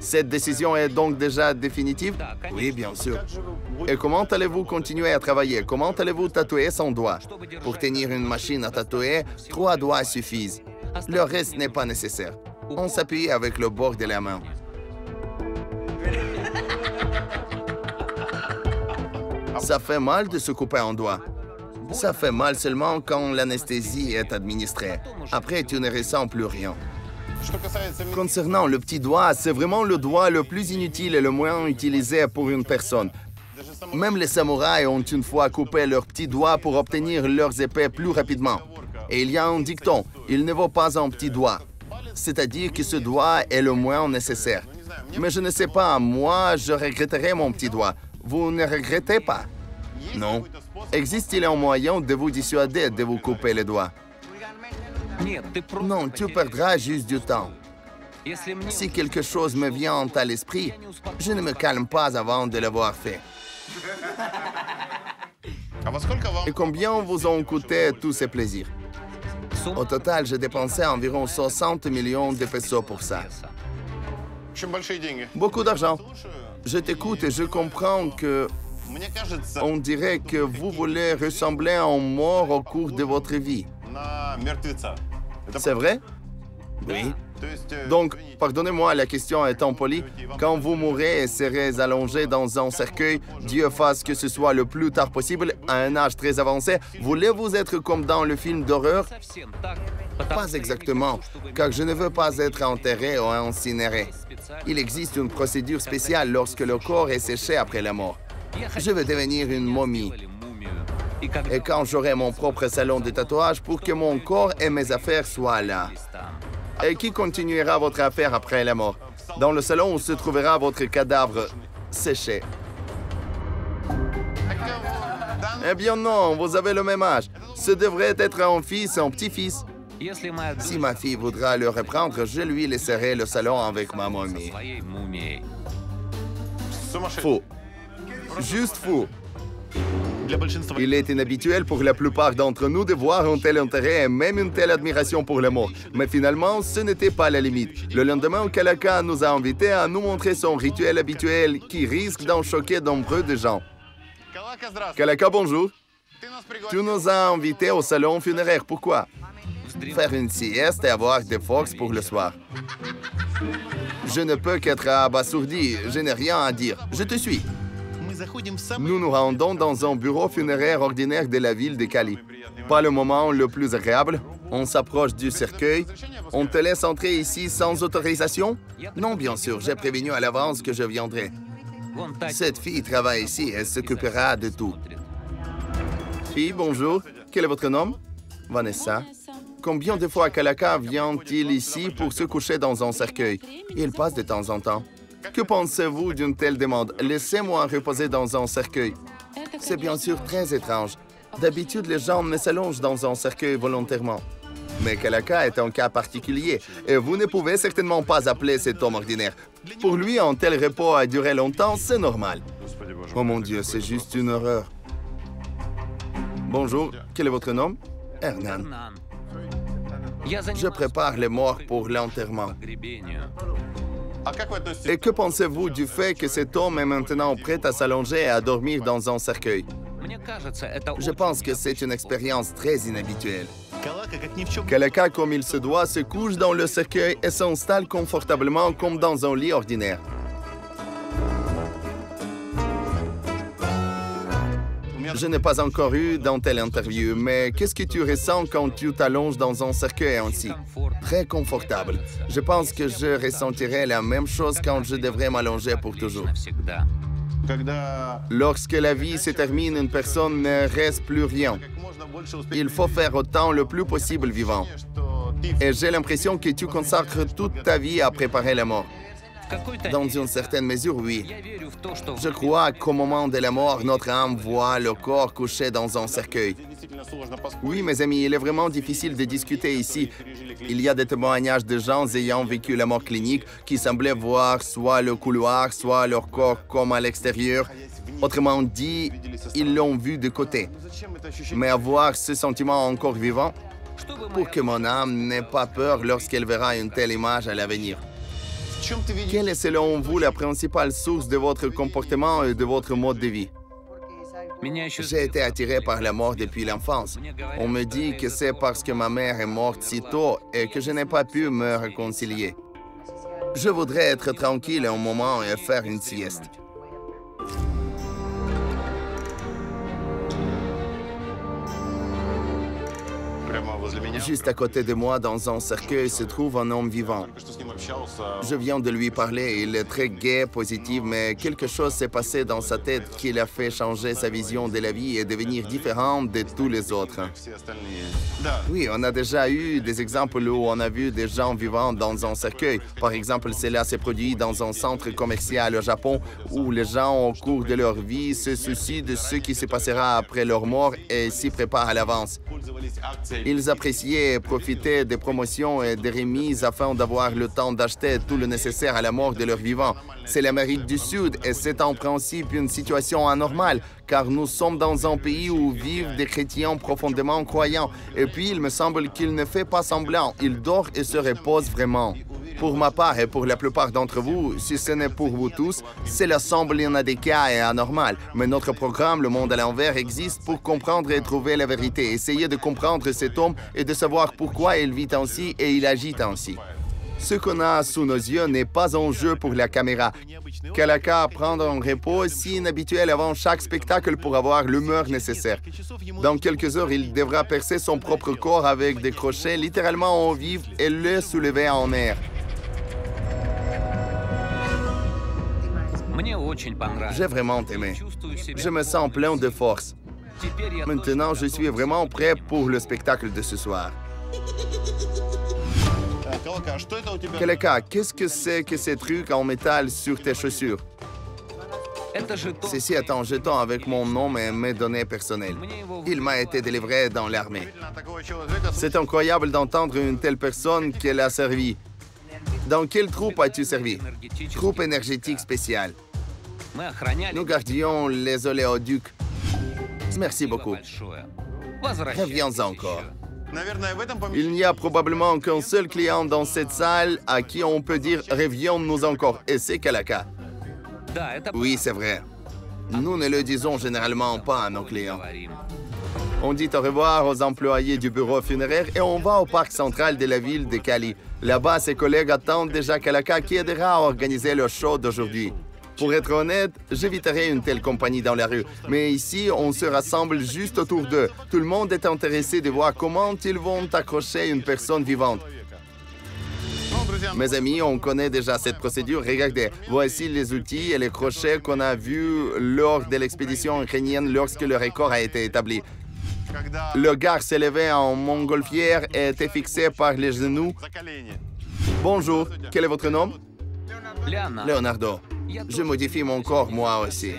Cette décision est donc déjà définitive? Oui, bien sûr. Et comment allez-vous continuer à travailler? Comment allez-vous tatouer sans doigt? Pour tenir une machine à tatouer, 3 doigts suffisent. Le reste n'est pas nécessaire. On s'appuie avec le bord de la main. Ça fait mal de se couper un doigt. Ça fait mal seulement quand l'anesthésie est administrée. Après, tu ne ressens plus rien. Concernant le petit doigt, c'est vraiment le doigt le plus inutile et le moins utilisé pour une personne. Même les samouraïs ont une fois coupé leur petit doigt pour obtenir leurs épées plus rapidement. Et il y a un dicton, il ne vaut pas un petit doigt. C'est-à-dire que ce doigt est le moins nécessaire. Mais je ne sais pas, moi, je regretterais mon petit doigt. Vous ne regrettez pas? Non. Existe-t-il un moyen de vous dissuader de vous couper les doigts? Non, tu perdras juste du temps. Si quelque chose me vient à l'esprit, je ne me calme pas avant de l'avoir fait. Et combien vous ont coûté tous ces plaisirs? Au total, j'ai dépensé environ 60 millions de pesos pour ça. Beaucoup d'argent. Je t'écoute et je comprends que... On dirait que vous voulez ressembler à un mort au cours de votre vie. C'est vrai? Oui. Donc, pardonnez-moi, la question étant polie, quand vous mourrez et serez allongé dans un cercueil, Dieu fasse que ce soit le plus tard possible, à un âge très avancé, voulez-vous être comme dans le film d'horreur? Pas exactement, car je ne veux pas être enterré ou incinéré. Il existe une procédure spéciale lorsque le corps est séché après la mort. Je veux devenir une momie. Et quand j'aurai mon propre salon de tatouage pour que mon corps et mes affaires soient là. Et qui continuera votre affaire après la mort? Dans le salon où se trouvera votre cadavre séché. Eh bien non, vous avez le même âge. Ce devrait être un fils et un petit-fils. Si ma fille voudra le reprendre, je lui laisserai le salon avec ma momie. Faux. Juste faux. Il est inhabituel pour la plupart d'entre nous de voir un tel intérêt et même une telle admiration pour le mort. Mais finalement, ce n'était pas la limite. Le lendemain, Kalaka nous a invités à nous montrer son rituel habituel qui risque d'en choquer nombreux de gens. Kalaka, bonjour. Tu nous as invités au salon funéraire. Pourquoi? Faire une sieste et avoir des forces pour le soir. Je ne peux qu'être abasourdi. Je n'ai rien à dire. Je te suis. Nous nous rendons dans un bureau funéraire ordinaire de la ville de Cali. Pas le moment le plus agréable. On s'approche du cercueil. On te laisse entrer ici sans autorisation? Non, bien sûr. J'ai prévenu à l'avance que je viendrai. Cette fille travaille ici. Elle s'occupera de tout. Fille, bonjour. Quel est votre nom? Vanessa. Combien de fois Kalaka vient-il ici pour se coucher dans un cercueil? Il passe de temps en temps. Que pensez-vous d'une telle demande? Laissez-moi reposer dans un cercueil. C'est bien sûr très étrange. D'habitude, les gens ne s'allongent dans un cercueil volontairement. Mais Kalaka est un cas particulier, et vous ne pouvez certainement pas appeler cet homme ordinaire. Pour lui, un tel repos a duré longtemps, c'est normal. Oh mon Dieu, c'est juste une horreur. Bonjour, quel est votre nom? Hernan. Je prépare les morts pour l'enterrement. Et que pensez-vous du fait que cet homme est maintenant prêt à s'allonger et à dormir dans un cercueil? Je pense que c'est une expérience très inhabituelle. Kalaka, comme il se doit, se couche dans le cercueil et s'installe confortablement comme dans un lit ordinaire. Je n'ai pas encore eu dans telle interview, mais qu'est-ce que tu ressens quand tu t'allonges dans un cercueil ainsi? Très confortable. Je pense que je ressentirais la même chose quand je devrais m'allonger pour toujours. Lorsque la vie se termine, une personne ne reste plus rien. Il faut faire autant le plus possible vivant. Et j'ai l'impression que tu consacres toute ta vie à préparer la mort. Dans une certaine mesure, oui. Je crois qu'au moment de la mort, notre âme voit le corps couché dans un cercueil. Oui, mes amis, il est vraiment difficile de discuter ici. Il y a des témoignages de gens ayant vécu la mort clinique qui semblaient voir soit le couloir, soit leur corps comme à l'extérieur. Autrement dit, ils l'ont vu de côté. Mais avoir ce sentiment encore vivant, pour que mon âme n'ait pas peur lorsqu'elle verra une telle image à l'avenir. Quelle est selon vous la principale source de votre comportement et de votre mode de vie? J'ai été attiré par la mort depuis l'enfance. On me dit que c'est parce que ma mère est morte si tôt et que je n'ai pas pu me réconcilier. Je voudrais être tranquille un moment et faire une sieste. Juste à côté de moi, dans un cercueil, se trouve un homme vivant. Je viens de lui parler. Il est très gai, positif, mais quelque chose s'est passé dans sa tête qui l'a fait changer sa vision de la vie et devenir différent de tous les autres. Oui, on a déjà eu des exemples où on a vu des gens vivants dans un cercueil. Par exemple, cela s'est produit dans un centre commercial au Japon où les gens, au cours de leur vie, se soucient de ce qui se passera après leur mort et s'y préparent à l'avance. Ils appréciaient et profitaient des promotions et des remises afin d'avoir le temps d'acheter tout le nécessaire à la mort de leurs vivants. C'est l'Amérique du Sud et c'est en principe une situation anormale, car nous sommes dans un pays où vivent des chrétiens profondément croyants. Et puis, il me semble qu'il ne fait pas semblant, il dort et se repose vraiment. Pour ma part et pour la plupart d'entre vous, si ce n'est pour vous tous, cela semble inadéquat et anormal. Mais notre programme, Le Monde à l'envers, existe pour comprendre et trouver la vérité. Essayer de comprendre cet homme et de savoir pourquoi il vit ainsi et il agit ainsi. Ce qu'on a sous nos yeux n'est pas un jeu pour la caméra. Kalaka prend un repos si inhabituel avant chaque spectacle pour avoir l'humeur nécessaire. Dans quelques heures, il devra percer son propre corps avec des crochets littéralement en vif et le soulever en air. J'ai vraiment aimé. Je me sens plein de force. Maintenant, je suis vraiment prêt pour le spectacle de ce soir. Kalaka, qu'est-ce que c'est que ces trucs en métal sur tes chaussures? Ceci est un jeton avec mon nom et mes données personnelles. Il m'a été délivré dans l'armée. C'est incroyable d'entendre une telle personne qu'elle a servi. Dans quelle troupe as-tu servi? Troupe énergétique spéciale. Nous gardions les oléoducs. Merci beaucoup. Reviens encore. Il n'y a probablement qu'un seul client dans cette salle à qui on peut dire « Reviens-nous encore » et c'est Kalaka. Oui, c'est vrai. Nous ne le disons généralement pas à nos clients. On dit au revoir aux employés du bureau funéraire et on va au parc central de la ville de Cali. Là-bas, ses collègues attendent déjà Kalaka qui aidera à organiser le show d'aujourd'hui. Pour être honnête, j'éviterais une telle compagnie dans la rue. Mais ici, on se rassemble juste autour d'eux. Tout le monde est intéressé de voir comment ils vont accrocher une personne vivante. Mes amis, on connaît déjà cette procédure. Regardez, voici les outils et les crochets qu'on a vus lors de l'expédition ukrainienne lorsque le record a été établi. Le gars s'est levé en montgolfière et était fixé par les genoux. Bonjour, quel est votre nom? Leonardo. Je modifie mon corps, moi aussi.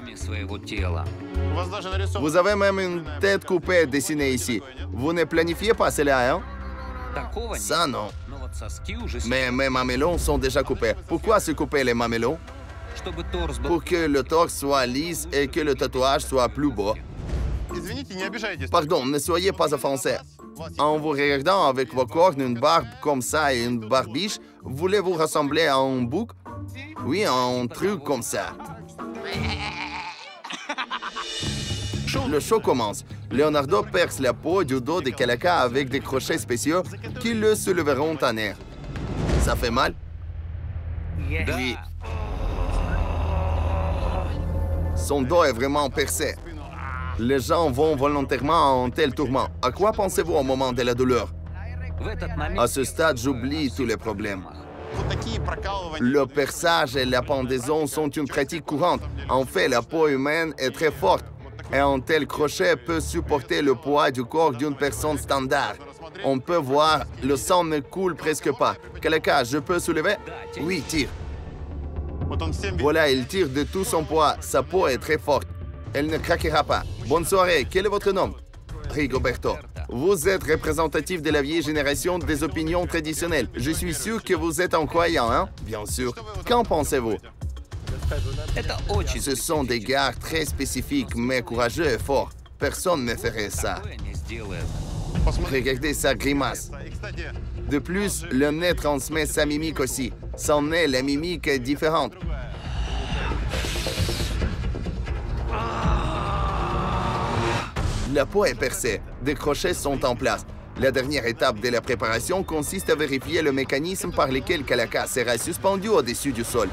Vous avez même une tête coupée dessinée ici. Vous ne planifiez pas cela, hein? Ça, non. Mais mes mamelons sont déjà coupés. Pourquoi se couper les mamelons? Pour que le torse soit lisse et que le tatouage soit plus beau. Pardon, ne soyez pas offensés. En vous regardant avec vos cornes, une barbe comme ça et une barbiche, voulez-vous ressembler à un bouc? Oui, un truc comme ça. Le show commence. Leonardo perce la peau du dos de Kalaka avec des crochets spéciaux qui le souleveront en air. Ça fait mal? Oui. Son dos est vraiment percé. Les gens vont volontairement en tel tourment. À quoi pensez-vous au moment de la douleur? À ce stade, j'oublie tous les problèmes. Le perçage et la pendaison sont une pratique courante. En fait, la peau humaine est très forte et un tel crochet peut supporter le poids du corps d'une personne standard. On peut voir, le sang ne coule presque pas. Kalaka, je peux soulever? Oui, tire. Voilà, il tire de tout son poids. Sa peau est très forte. Elle ne craquera pas. Bonne soirée. Quel est votre nom? Rigoberto. Vous êtes représentatif de la vieille génération des opinions traditionnelles. Je suis sûr que vous êtes un croyant, hein? Bien sûr. Qu'en pensez-vous? Ce sont des gars très spécifiques, mais courageux et forts. Personne ne ferait ça. Regardez sa grimace. De plus, le nez transmet sa mimique aussi. Sans nez, la mimique est différente. La peau est percée. Des crochets sont en place. La dernière étape de la préparation consiste à vérifier le mécanisme par lequel Kalaka sera suspendu au-dessus du sol.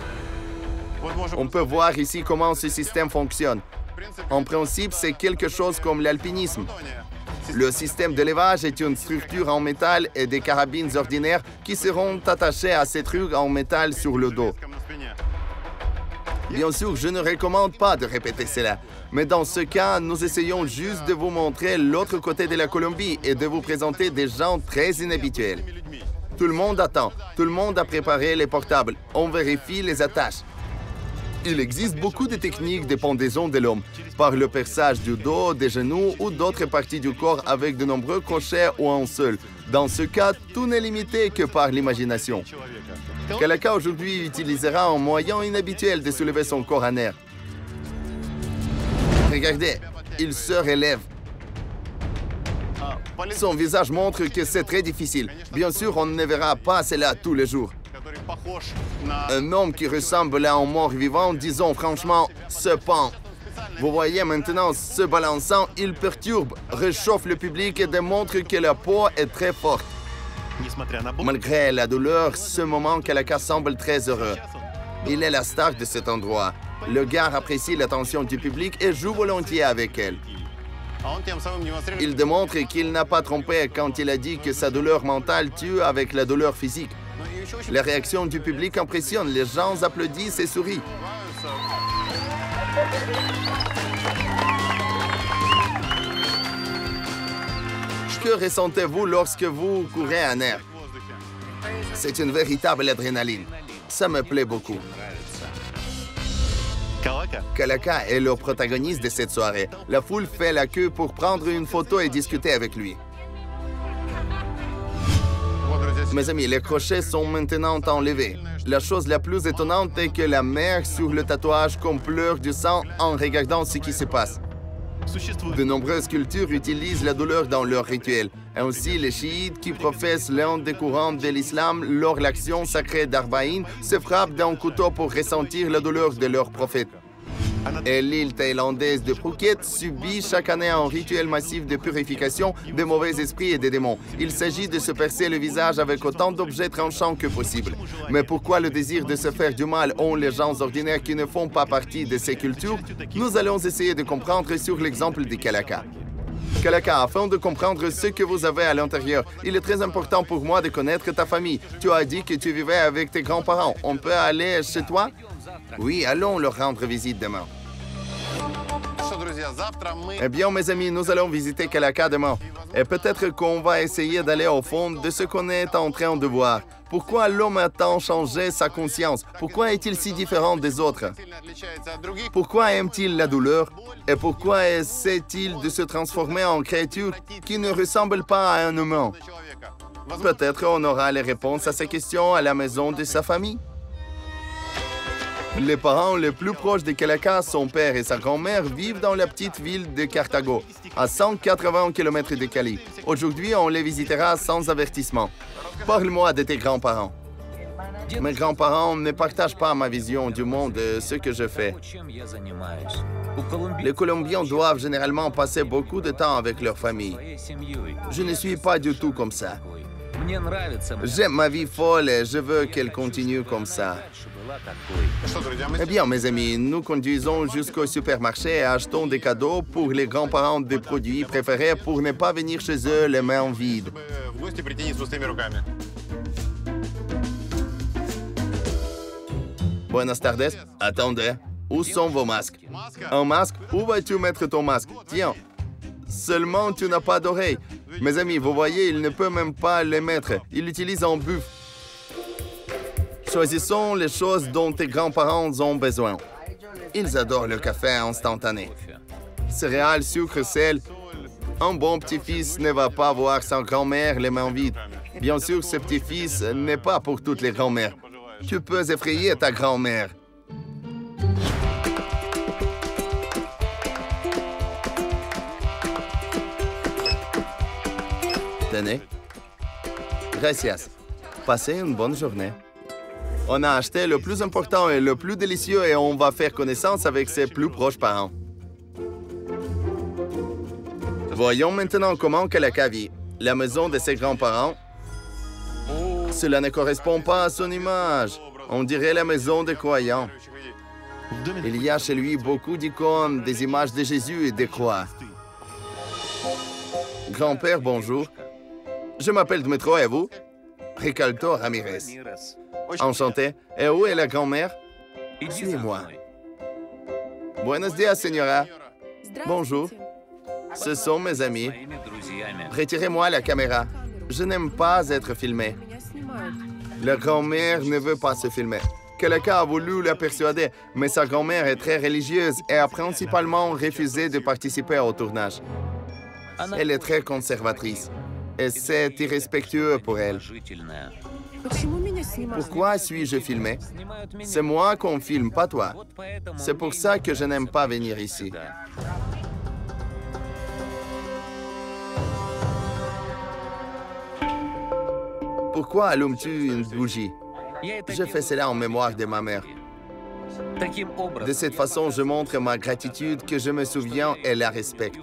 On peut voir ici comment ce système fonctionne. En principe, c'est quelque chose comme l'alpinisme. Le système d'élevage est une structure en métal et des carabines ordinaires qui seront attachées à ces trucs en métal sur le dos. Bien sûr, je ne recommande pas de répéter cela, mais dans ce cas, nous essayons juste de vous montrer l'autre côté de la Colombie et de vous présenter des gens très inhabituels. Tout le monde attend, tout le monde a préparé les portables, on vérifie les attaches. Il existe beaucoup de techniques de pendaison de l'homme, par le perçage du dos, des genoux ou d'autres parties du corps avec de nombreux crochets ou un seul. Dans ce cas, tout n'est limité que par l'imagination. Kalaka aujourd'hui utilisera un moyen inhabituel de soulever son corps en air. Regardez, il se relève. Son visage montre que c'est très difficile. Bien sûr, on ne verra pas cela tous les jours. Un homme qui ressemble à un mort-vivant, disons franchement, se pend. Vous voyez maintenant, se balançant, il perturbe, réchauffe le public et démontre que la peau est très forte. Malgré la douleur, ce moment, Kalaka semble très heureux. Il est la star de cet endroit. Le gars apprécie l'attention du public et joue volontiers avec elle. Il démontre qu'il n'a pas trompé quand il a dit que sa douleur mentale tue avec la douleur physique. La réaction du public impressionne, les gens applaudissent et sourient. Que ressentez-vous lorsque vous courez en air? C'est une véritable adrénaline. Ça me plaît beaucoup. Kalaka est le protagoniste de cette soirée. La foule fait la queue pour prendre une photo et discuter avec lui. Mes amis, les crochets sont maintenant enlevés. La chose la plus étonnante est que la mère sur le tatouage comme pleure du sang en regardant ce qui se passe. De nombreuses cultures utilisent la douleur dans leur rituel. Ainsi, les chiites qui professent l'un des courants de l'islam lors de l'action sacrée d'Arbaïn se frappent d'un couteau pour ressentir la douleur de leur prophète. Et l'île thaïlandaise de Phuket subit chaque année un rituel massif de purification des mauvais esprits et des démons. Il s'agit de se percer le visage avec autant d'objets tranchants que possible. Mais pourquoi le désir de se faire du mal ont les gens ordinaires qui ne font pas partie de ces cultures? Nous allons essayer de comprendre sur l'exemple de Kalaka. Kalaka, afin de comprendre ce que vous avez à l'intérieur, il est très important pour moi de connaître ta famille. Tu as dit que tu vivais avec tes grands-parents. On peut aller chez toi? Oui, allons leur rendre visite demain. Eh bien, mes amis, nous allons visiter Kalaka demain. Et peut-être qu'on va essayer d'aller au fond de ce qu'on est en train de voir. Pourquoi l'homme a tant changé sa conscience? Pourquoi est-il si différent des autres? Pourquoi aime-t-il la douleur? Et pourquoi essaie-t-il de se transformer en créature qui ne ressemble pas à un humain? Peut-être on aura les réponses à ces questions à la maison de sa famille. Les parents les plus proches de Kalaka, son père et sa grand-mère, vivent dans la petite ville de Cartago, à 180 km de Cali. Aujourd'hui, on les visitera sans avertissement. Parle-moi de tes grands-parents. Mes grands-parents ne partagent pas ma vision du monde de ce que je fais. Les Colombiens doivent généralement passer beaucoup de temps avec leur famille. Je ne suis pas du tout comme ça. J'aime ma vie folle et je veux qu'elle continue comme ça. Eh bien, mes amis, nous conduisons jusqu'au supermarché et achetons des cadeaux pour les grands-parents des produits préférés pour ne pas venir chez eux les mains vides. Buenas tardes. Attendez. Où sont vos masques? Un masque? Où vas-tu mettre ton masque? Tiens. Seulement, tu n'as pas d'oreilles. Mes amis, vous voyez, il ne peut même pas les mettre. Il l'utilise en buff. Choisissons les choses dont tes grands-parents ont besoin. Ils adorent le café instantané. Céréales, sucre, sel. Un bon petit-fils ne va pas voir sa grand-mère les mains vides. Bien sûr, ce petit-fils n'est pas pour toutes les grand-mères. Tu peux effrayer ta grand-mère. Tenez. Gracias. Passez une bonne journée. On a acheté le plus important et le plus délicieux et on va faire connaissance avec ses plus proches parents. Voyons maintenant comment Kalaka vit. La maison de ses grands-parents. Cela ne correspond pas à son image. On dirait la maison des croyants. Il y a chez lui beaucoup d'icônes, des images de Jésus et des croix. Grand-père, bonjour. Je m'appelle Dmitro et vous? Ricaldo Ramirez. Enchanté. Et où est la grand-mère? Suivez-moi. Buenos días, señora. Bonjour. Ce sont mes amis. Retirez-moi la caméra. Je n'aime pas être filmé. La grand-mère ne veut pas se filmer. Kalaka a voulu la persuader, mais sa grand-mère est très religieuse et a principalement refusé de participer au tournage. Elle est très conservatrice et c'est irrespectueux pour elle. Pourquoi suis-je filmé? C'est moi qu'on filme, pas toi. C'est pour ça que je n'aime pas venir ici. Pourquoi allumes-tu une bougie? Je fais cela en mémoire de ma mère. De cette façon, je montre ma gratitude que je me souviens et la respecte.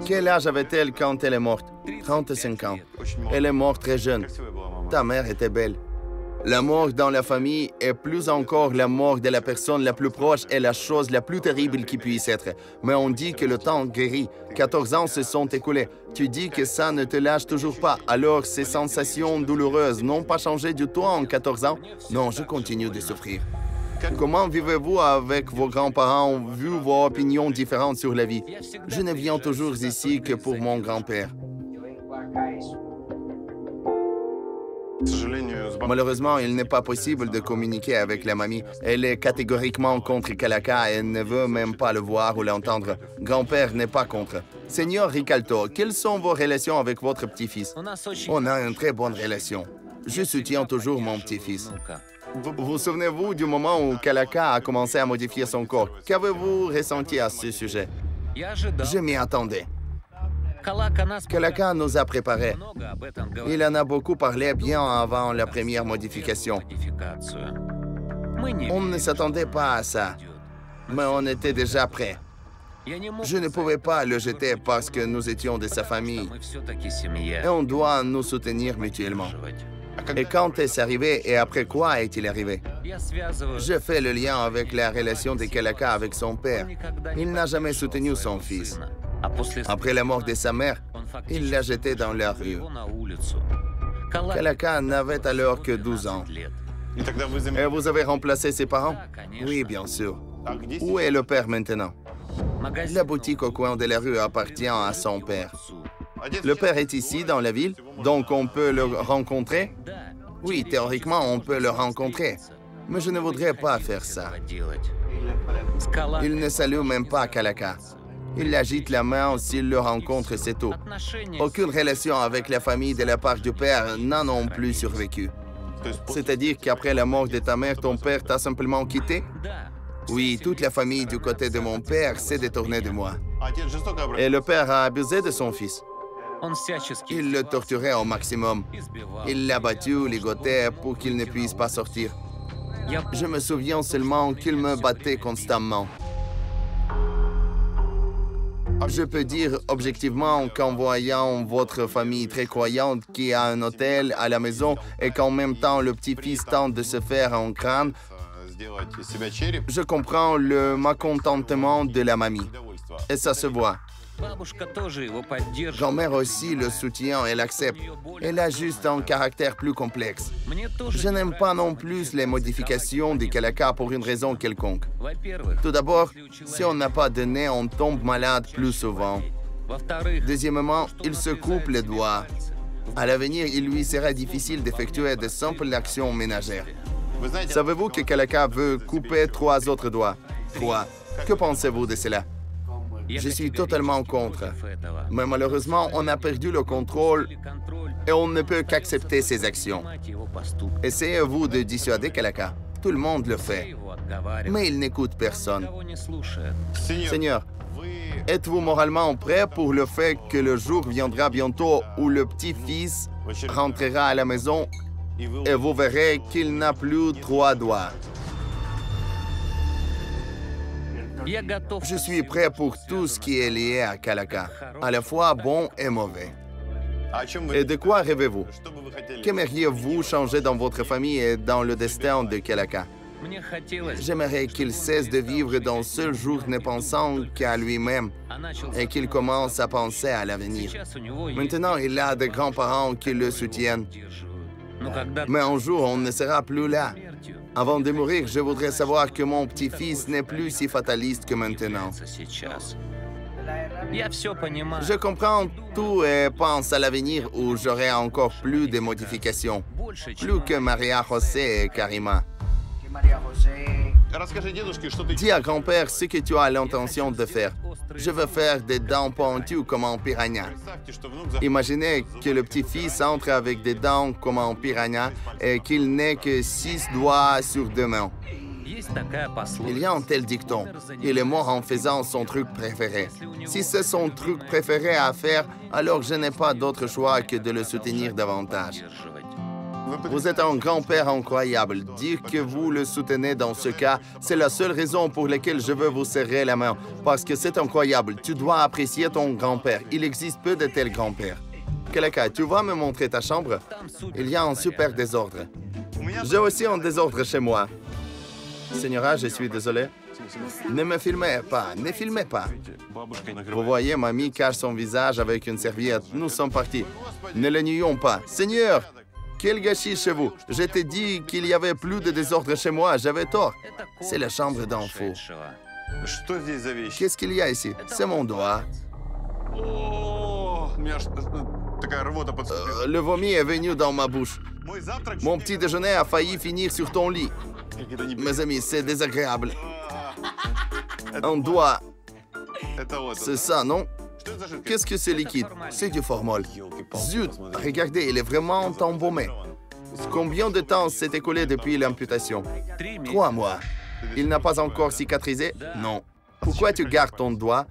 Quel âge avait-elle quand elle est morte? 35 ans. Elle est morte très jeune. Ta mère était belle. La mort dans la famille et plus encore la mort de la personne la plus proche est la chose la plus terrible qui puisse être. Mais on dit que le temps guérit. 14 ans se sont écoulés. Tu dis que ça ne te lâche toujours pas. Alors ces sensations douloureuses n'ont pas changé du tout en 14 ans? Non, je continue de souffrir. Comment vivez-vous avec vos grands-parents vu vos opinions différentes sur la vie? Je ne viens toujours ici que pour mon grand-père. Malheureusement, il n'est pas possible de communiquer avec la mamie. Elle est catégoriquement contre Kalaka et ne veut même pas le voir ou l'entendre. Grand-père n'est pas contre. Seigneur Ricaldo, quelles sont vos relations avec votre petit-fils? On a une très bonne relation. Je soutiens toujours mon petit-fils. Vous souvenez-vous du moment où Kalaka a commencé à modifier son corps? Qu'avez-vous ressenti à ce sujet? Je m'y attendais. Kalaka nous a préparés. Il en a beaucoup parlé bien avant la première modification. On ne s'attendait pas à ça, mais on était déjà prêts. Je ne pouvais pas le jeter parce que nous étions de sa famille et on doit nous soutenir mutuellement. Et quand est-ce arrivé et après quoi est-il arrivé? Je fais le lien avec la relation de Kalaka avec son père. Il n'a jamais soutenu son fils. Après la mort de sa mère, il l'a jeté dans la rue. Kalaka n'avait alors que 12 ans. Et vous avez remplacé ses parents? Oui, bien sûr. Où est le père maintenant? La boutique au coin de la rue appartient à son père. Le père est ici, dans la ville, donc on peut le rencontrer? Oui, théoriquement, on peut le rencontrer. Mais je ne voudrais pas faire ça. Il ne salue même pas Kalaka. Il agite la main s'il le rencontre, c'est tout. Aucune relation avec la famille de la part du père n'a non plus survécu. C'est-à-dire qu'après la mort de ta mère, ton père t'a simplement quitté? Oui, toute la famille du côté de mon père s'est détournée de moi. Et le père a abusé de son fils. Il le torturait au maximum. Il l'a battu, ligotait pour qu'il ne puisse pas sortir. Je me souviens seulement qu'il me battait constamment. Je peux dire objectivement qu'en voyant votre famille très croyante qui a un hôtel à la maison et qu'en même temps le petit-fils tente de se faire un crâne, je comprends le mécontentement de la mamie. Et ça se voit. Grand-mère aussi le soutient et l'accepte. Elle a juste un caractère plus complexe. Je n'aime pas non plus les modifications des Kalaka pour une raison quelconque. Tout d'abord, si on n'a pas de nez, on tombe malade plus souvent. Deuxièmement, il se coupe les doigts. À l'avenir, il lui sera difficile d'effectuer de simples actions ménagères. Savez-vous que Kalaka veut couper 3 autres doigts? 3. Que pensez-vous de cela? Je suis totalement contre. Mais malheureusement, on a perdu le contrôle et on ne peut qu'accepter ses actions. Essayez-vous de dissuader Kalaka. Tout le monde le fait. Mais il n'écoute personne. Seigneur, êtes-vous moralement prêt pour le fait que le jour viendra bientôt où le petit-fils rentrera à la maison et vous verrez qu'il n'a plus 3 doigts? Je suis prêt pour tout ce qui est lié à Kalaka, à la fois bon et mauvais. Et de quoi rêvez-vous? Qu'aimeriez-vous changer dans votre famille et dans le destin de Kalaka? J'aimerais qu'il cesse de vivre d'un seul jour ne pensant qu'à lui-même et qu'il commence à penser à l'avenir. Maintenant, il a des grands-parents qui le soutiennent. Mais un jour, on ne sera plus là. Avant de mourir, je voudrais savoir que mon petit-fils n'est plus si fataliste que maintenant. Je comprends tout et pense à l'avenir où j'aurai encore plus de modifications. Plus que Maria José et Karima. Dis à grand-père ce que tu as l'intention de faire. Je veux faire des dents pointues comme un piranha. Imaginez que le petit-fils entre avec des dents comme un piranha et qu'il n'ait que 6 doigts sur 2 mains. Il y a un tel dicton. Il est mort en faisant son truc préféré. Si c'est son truc préféré à faire, alors je n'ai pas d'autre choix que de le soutenir davantage. Vous êtes un grand-père incroyable. Dire que vous le soutenez dans ce cas, c'est la seule raison pour laquelle je veux vous serrer la main. Parce que c'est incroyable. Tu dois apprécier ton grand-père. Il existe peu de tels grands-pères. Kalaka, tu vas me montrer ta chambre? Il y a un super désordre. J'ai aussi un désordre chez moi. Señora, je suis désolé. Ne me filmez pas, ne filmez pas. Vous voyez, mamie cache son visage avec une serviette. Nous sommes partis. Ne le nions pas. Seigneur! Quel gâchis chez vous! Je t'ai dit qu'il y avait plus de désordre chez moi, j'avais tort. C'est la chambre d'un fou. Qu'est-ce qu'il y a ici? C'est mon doigt. Le vomi est venu dans ma bouche. Mon petit déjeuner a failli finir sur ton lit. Mes amis, c'est désagréable. Un doigt. C'est ça, non? Qu'est-ce que c'est liquide? C'est du formol. Zut! Regardez, il est vraiment embaumé. Combien de temps s'est écoulé depuis l'amputation? 3 mois. Il n'a pas encore cicatrisé? Non. Pourquoi tu gardes ton doigt?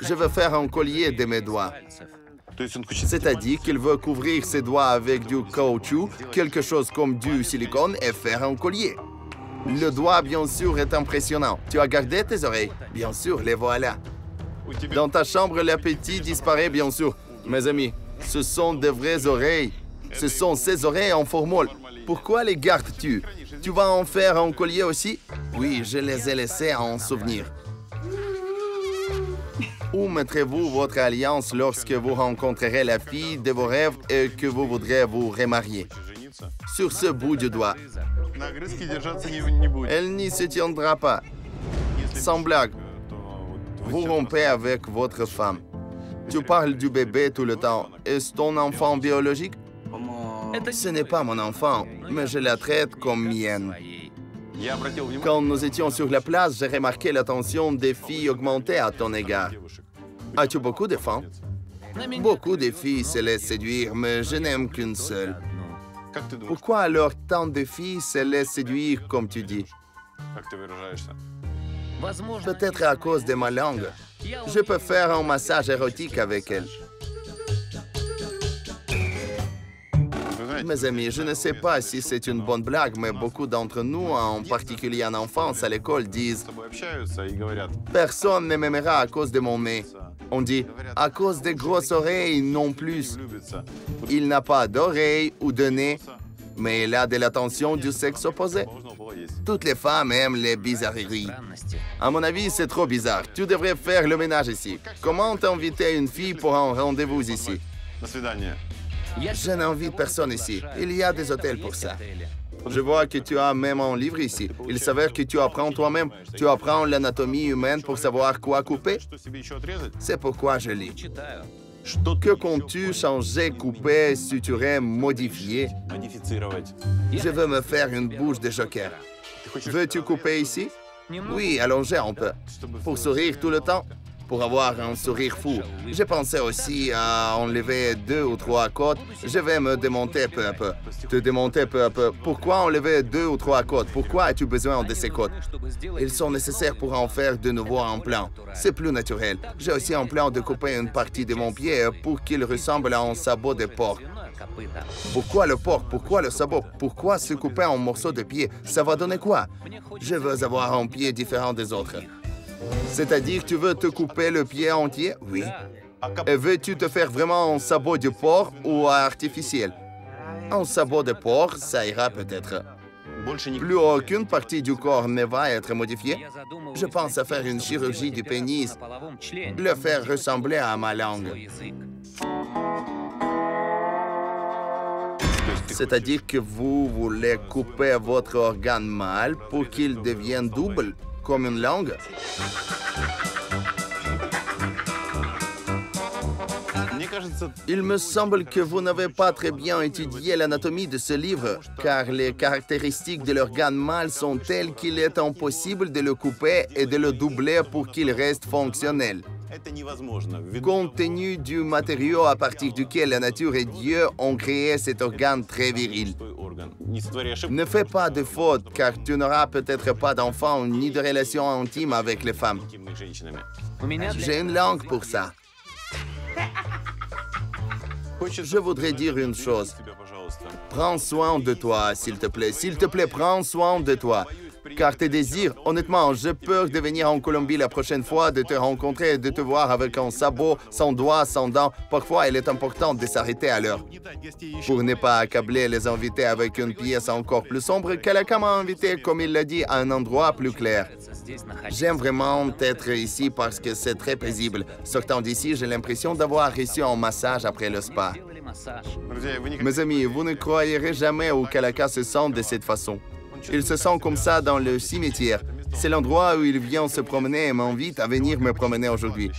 Je veux faire un collier de mes doigts. C'est-à-dire qu'il veut couvrir ses doigts avec du caoutchouc, quelque chose comme du silicone, et faire un collier. Le doigt, bien sûr, est impressionnant. Tu as gardé tes oreilles? Bien sûr, les voilà. Dans ta chambre, l'appétit disparaît, bien sûr. Mes amis, ce sont de vraies oreilles. Ce sont ces oreilles en formol. Pourquoi les gardes-tu? Tu vas en faire un collier aussi? Oui, je les ai laissés en souvenir. Où mettrez-vous votre alliance lorsque vous rencontrerez la fille de vos rêves et que vous voudrez vous remarier? Sur ce bout du doigt. Elle n'y se tiendra pas. Sans blague. Vous rompez avec votre femme. Tu parles du bébé tout le temps. Est-ce ton enfant biologique? Ce n'est pas mon enfant, mais je la traite comme mienne. Quand nous étions sur la place, j'ai remarqué l'attention des filles augmenter à ton égard. As-tu beaucoup de femmes? Beaucoup de filles se laissent séduire, mais je n'aime qu'une seule. Pourquoi alors tant de filles se laissent séduire, comme tu dis? Peut-être à cause de ma langue. Je peux faire un massage érotique avec elle. Mes amis, je ne sais pas si c'est une bonne blague, mais beaucoup d'entre nous, en particulier en enfance à l'école, disent « Personne ne m'aimera à cause de mon nez ». On dit « À cause des grosses oreilles non plus ». Il n'a pas d'oreilles ou de nez, mais il a de l'attention du sexe opposé. Toutes les femmes aiment les bizarreries. À mon avis, c'est trop bizarre. Tu devrais faire le ménage ici. Comment t'inviter une fille pour un rendez-vous ici? Je n'invite personne ici. Il y a des hôtels pour ça. Je vois que tu as même un livre ici. Il s'avère que tu apprends toi-même. Tu apprends l'anatomie humaine pour savoir quoi couper. C'est pourquoi je lis. Que comptes-tu changer, couper, suturer, modifier? Je veux me faire une bouche de joker. Veux-tu couper ici? Oui, allonger un peu. Pour sourire tout le temps? Pour avoir un sourire fou. Je pensais aussi à enlever 2 ou 3 côtes. Je vais me démonter peu à peu. Te démonter peu à peu. Pourquoi enlever 2 ou 3 côtes? Pourquoi as-tu besoin de ces côtes? Ils sont nécessaires pour en faire de nouveau un plan. C'est plus naturel. J'ai aussi un plan de couper une partie de mon pied pour qu'il ressemble à un sabot de porc. Pourquoi le porc? Pourquoi le sabot? Pourquoi se couper en morceaux de pied? Ça va donner quoi? Je veux avoir un pied différent des autres. C'est-à-dire, tu veux te couper le pied entier? Oui. Et veux-tu te faire vraiment un sabot de porc ou artificiel? Un sabot de porc, ça ira peut-être. Plus aucune partie du corps ne va être modifiée. Je pense à faire une chirurgie du pénis, le faire ressembler à ma langue. C'est-à-dire que vous voulez couper votre organe mâle pour qu'il devienne double, comme une langue? Il me semble que vous n'avez pas très bien étudié l'anatomie de ce livre, car les caractéristiques de l'organe mâle sont telles qu'il est impossible de le couper et de le doubler pour qu'il reste fonctionnel. Compte tenu du matériau à partir duquel la nature et Dieu ont créé cet organe très viril. Ne fais pas de faute, car tu n'auras peut-être pas d'enfant ni de relation intime avec les femmes. J'ai une langue pour ça. Je voudrais dire une chose. Prends soin de toi, s'il te plaît. S'il te plaît, prends soin de toi. Car tes désirs, honnêtement, j'ai peur de venir en Colombie la prochaine fois, de te rencontrer et de te voir avec un sabot, sans doigts, sans dents. Parfois, il est important de s'arrêter à l'heure. Pour ne pas accabler les invités avec une pièce encore plus sombre, quelqu'un m'a invité, comme il l'a dit, à un endroit plus clair. J'aime vraiment être ici parce que c'est très paisible. Sortant d'ici, j'ai l'impression d'avoir reçu un massage après le spa. Mes amis, vous ne croirez jamais où Kalaka se sent de cette façon. Il se sent comme ça dans le cimetière. C'est l'endroit où il vient se promener et m'invite à venir me promener aujourd'hui.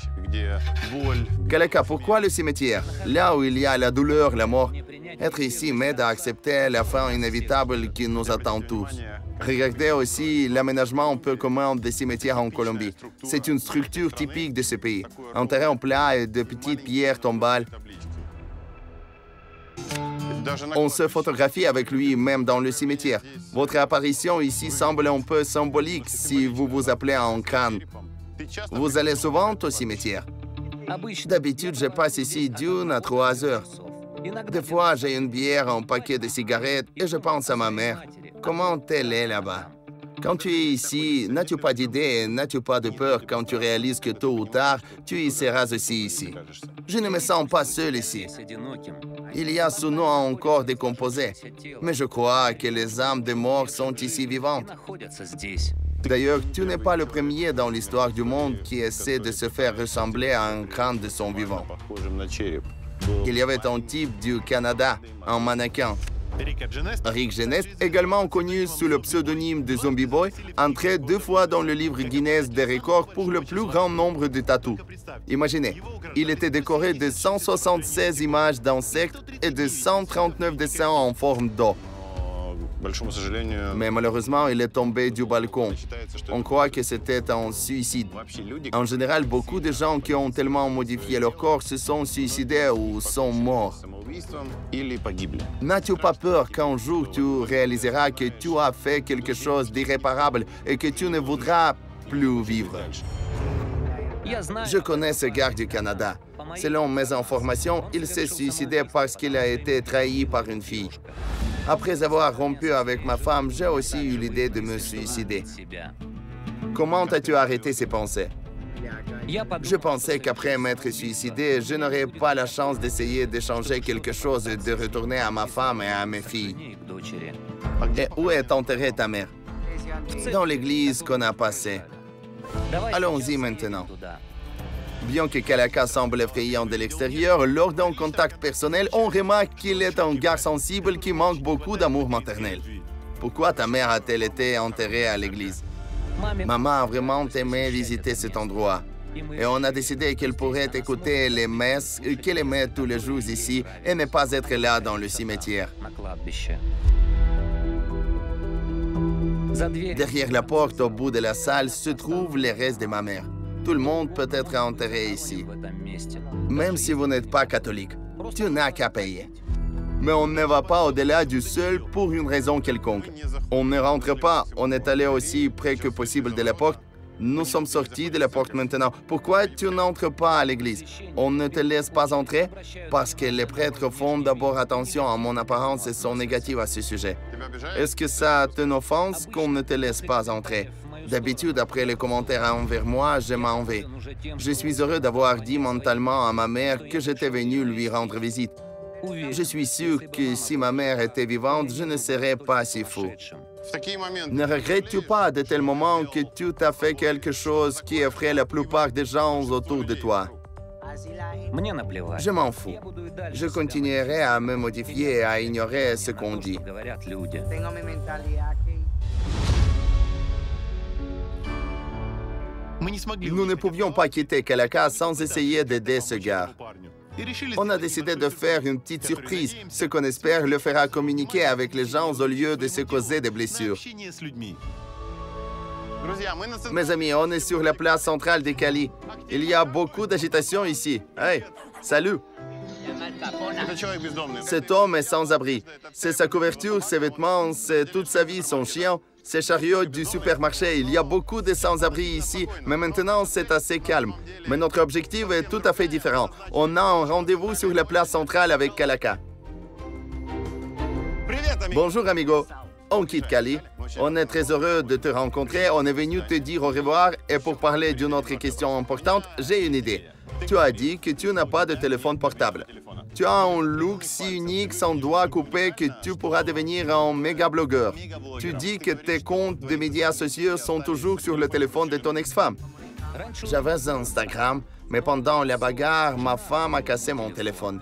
Kalaka, pourquoi le cimetière? Là où il y a la douleur, la mort. Être ici m'aide à accepter la fin inévitable qui nous attend tous. Regardez aussi l'aménagement peu commun des cimetières en Colombie. C'est une structure typique de ce pays. Un terrain plat et de petites pierres tombales. On se photographie avec lui même dans le cimetière. Votre apparition ici semble un peu symbolique si vous vous appelez un crâne. Vous allez souvent au cimetière? D'habitude, je passe ici d'1 à 3 heures. Des fois, j'ai une bière, un paquet de cigarettes et je pense à ma mère. Comment elle est là-bas? Quand tu es ici, n'as-tu pas d'idée et n'as-tu pas de peur quand tu réalises que tôt ou tard, tu y seras aussi ici? Je ne me sens pas seul ici. Il y a sous nous un corps décomposé, mais je crois que les âmes des morts sont ici vivantes. D'ailleurs, tu n'es pas le premier dans l'histoire du monde qui essaie de se faire ressembler à un crâne de son vivant. Il y avait un type du Canada, un mannequin. Rick Genest, également connu sous le pseudonyme de Zombie Boy, entrait 2 fois dans le livre Guinness des records pour le plus grand nombre de tatous. Imaginez, il était décoré de 176 images d'insectes et de 139 dessins en forme d'eau. Mais malheureusement, il est tombé du balcon. On croit que c'était un suicide. En général, beaucoup de gens qui ont tellement modifié leur corps se sont suicidés ou sont morts. N'as-tu pas peur qu'un jour tu réaliseras que tu as fait quelque chose d'irréparable et que tu ne voudras plus vivre? Je connais ce gars du Canada. Selon mes informations, il s'est suicidé parce qu'il a été trahi par une fille. Après avoir rompu avec ma femme, j'ai aussi eu l'idée de me suicider. Comment as-tu arrêté ces pensées? Je pensais qu'après m'être suicidé, je n'aurais pas la chance d'essayer d'échanger quelque chose et de retourner à ma femme et à mes filles. Et où est enterrée ta mère? Dans l'église qu'on a passée. Allons-y maintenant. Bien que Kalaka semble effrayant de l'extérieur, lors d'un contact personnel, on remarque qu'il est un gars sensible qui manque beaucoup d'amour maternel. Pourquoi ta mère a-t-elle été enterrée à l'église? Maman a vraiment aimé visiter cet endroit. Et on a décidé qu'elle pourrait écouter les messes qu'elle aimait tous les jours ici et ne pas être là dans le cimetière. Derrière la porte au bout de la salle se trouvent les restes de ma mère. Tout le monde peut être enterré ici. Même si vous n'êtes pas catholique, tu n'as qu'à payer. Mais on ne va pas au-delà du seul pour une raison quelconque. On ne rentre pas, on est allé aussi près que possible de la porte. Nous sommes sortis de la porte maintenant. Pourquoi tu n'entres pas à l'église? On ne te laisse pas entrer? Parce que les prêtres font d'abord attention à mon apparence et sont négatifs à ce sujet. Est-ce que ça t'offense qu'on ne te laisse pas entrer? D'habitude, après les commentaires envers moi, je m'en vais. Je suis heureux d'avoir dit mentalement à ma mère que j'étais venu lui rendre visite. Je suis sûr que si ma mère était vivante, je ne serais pas si fou. Ne regrettes-tu pas de tels moments que tu t'as fait quelque chose qui effraie la plupart des gens autour de toi? Je m'en fous. Je continuerai à me modifier et à ignorer ce qu'on dit. Nous ne pouvions pas quitter Kalaka sans essayer d'aider ce gars. On a décidé de faire une petite surprise, ce qu'on espère le fera communiquer avec les gens au lieu de se causer des blessures. Mes amis, on est sur la place centrale de Cali. Il y a beaucoup d'agitation ici. Hey, salut! Cet homme est sans abri. C'est sa couverture, ses vêtements, c'est toute sa vie, son chien. Ces chariots du supermarché, il y a beaucoup de sans-abri ici, mais maintenant c'est assez calme. Mais notre objectif est tout à fait différent. On a un rendez-vous sur la place centrale avec Kalaka. Bonjour, amigo. On quitte Cali. On est très heureux de te rencontrer. On est venu te dire au revoir et pour parler d'une autre question importante, j'ai une idée. Tu as dit que tu n'as pas de téléphone portable. Tu as un look si unique sans doigts coupés que tu pourras devenir un méga blogueur. Tu dis que tes comptes de médias sociaux sont toujours sur le téléphone de ton ex-femme. J'avais Instagram, mais pendant la bagarre, ma femme a cassé mon téléphone.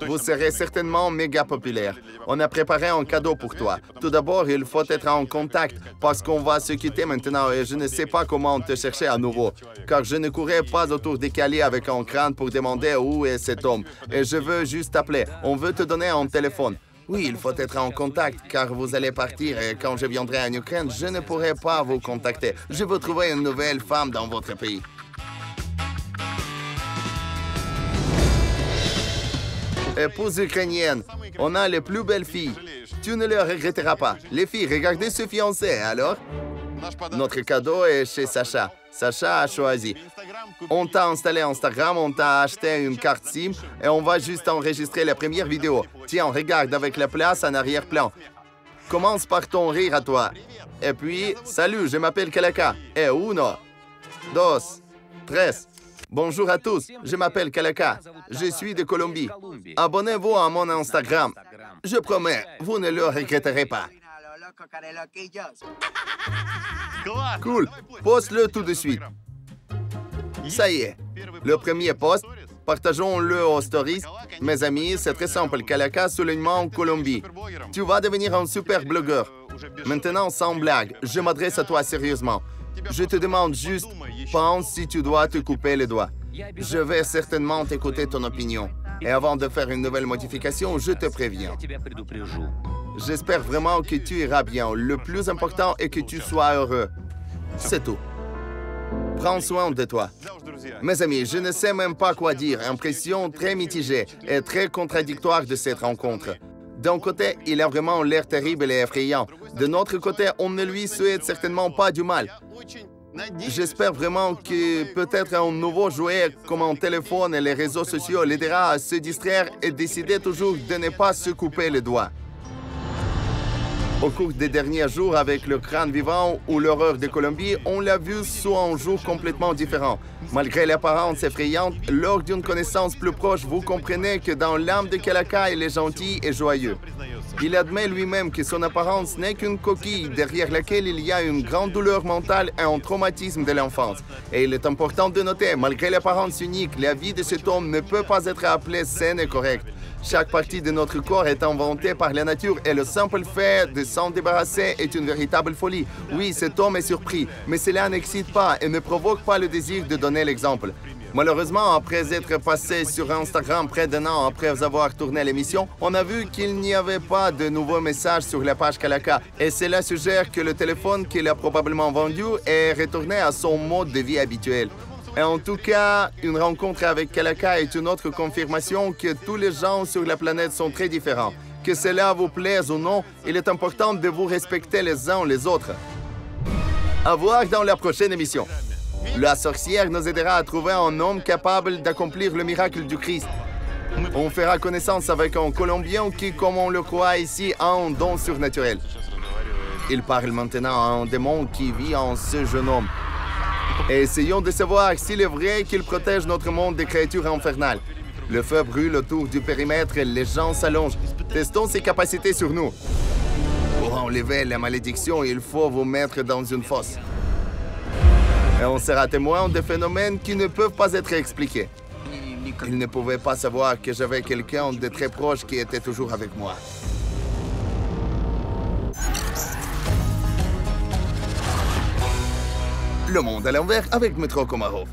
Vous serez certainement méga populaire. On a préparé un cadeau pour toi. Tout d'abord, il faut être en contact parce qu'on va se quitter maintenant et je ne sais pas comment te chercher à nouveau. Car je ne courais pas autour des Cali avec un crâne pour demander où est cet homme. Et je veux juste t'appeler. On veut te donner un téléphone. Oui, il faut être en contact car vous allez partir et quand je viendrai en Ukraine, je ne pourrai pas vous contacter. Je veux trouver une nouvelle femme dans votre pays. Épouse ukrainienne, on a les plus belles filles. Tu ne le regretteras pas. Les filles, regardez ce fiancé, alors? Notre cadeau est chez Sacha. Sacha a choisi. On t'a installé Instagram, on t'a acheté une carte SIM et on va juste enregistrer la première vidéo. Tiens, regarde avec la place en arrière-plan. Commence par ton rire à toi. Et puis, salut, je m'appelle Kalaka. Et uno, dos, tres. Bonjour à tous, je m'appelle Kalaka. Je suis de Colombie. Abonnez-vous à mon Instagram. Je promets, vous ne le regretterez pas. Cool, poste-le tout de suite. Ça y est, le premier post, partageons-le aux stories. Mes amis, c'est très simple, Kalaka soulignement Colombie. Tu vas devenir un super blogueur. Maintenant, sans blague, je m'adresse à toi sérieusement. Je te demande juste, pense si tu dois te couper les doigts. Je vais certainement t'écouter ton opinion. Et avant de faire une nouvelle modification, je te préviens. J'espère vraiment que tu iras bien. Le plus important est que tu sois heureux. C'est tout. Prends soin de toi. Mes amis, je ne sais même pas quoi dire. Impression très mitigée et très contradictoire de cette rencontre. D'un côté, il a vraiment l'air terrible et effrayant. De notre côté, on ne lui souhaite certainement pas du mal. J'espère vraiment que peut-être un nouveau jouet comme un téléphone et les réseaux sociaux l'aidera à se distraire et décider toujours de ne pas se couper les doigts. Au cours des derniers jours, avec le crâne vivant ou l'horreur de Colombie, on l'a vu sous un jour complètement différent. Malgré l'apparence effrayante, lors d'une connaissance plus proche, vous comprenez que dans l'âme de Calaca, il est gentil et joyeux. Il admet lui-même que son apparence n'est qu'une coquille derrière laquelle il y a une grande douleur mentale et un traumatisme de l'enfance. Et il est important de noter, malgré l'apparence unique, la vie de cet homme ne peut pas être appelée saine et correcte. Chaque partie de notre corps est inventée par la nature et le simple fait de s'en débarrasser est une véritable folie. Oui, cet homme est surpris, mais cela n'excite pas et ne provoque pas le désir de donner l'exemple. Malheureusement, après être passé sur Instagram près d'un an après avoir tourné l'émission, on a vu qu'il n'y avait pas de nouveaux messages sur la page Calaca. Et cela suggère que le téléphone qu'il a probablement vendu est retourné à son mode de vie habituel. Et en tout cas, une rencontre avec Calaca est une autre confirmation que tous les gens sur la planète sont très différents. Que cela vous plaise ou non, il est important de vous respecter les uns les autres. À voir dans la prochaine émission. La sorcière nous aidera à trouver un homme capable d'accomplir le miracle du Christ. On fera connaissance avec un Colombien qui, comme on le croit ici, a un don surnaturel. Il parle maintenant à un démon qui vit en ce jeune homme. Et essayons de savoir s'il est vrai qu'il protège notre monde des créatures infernales. Le feu brûle autour du périmètre et les gens s'allongent. Testons ses capacités sur nous. Pour enlever la malédiction, il faut vous mettre dans une fosse. Et on sera témoin de phénomènes qui ne peuvent pas être expliqués. Il ne pouvait pas savoir que j'avais quelqu'un de très proche qui était toujours avec moi. Le monde à l'envers avec Metro Komarov.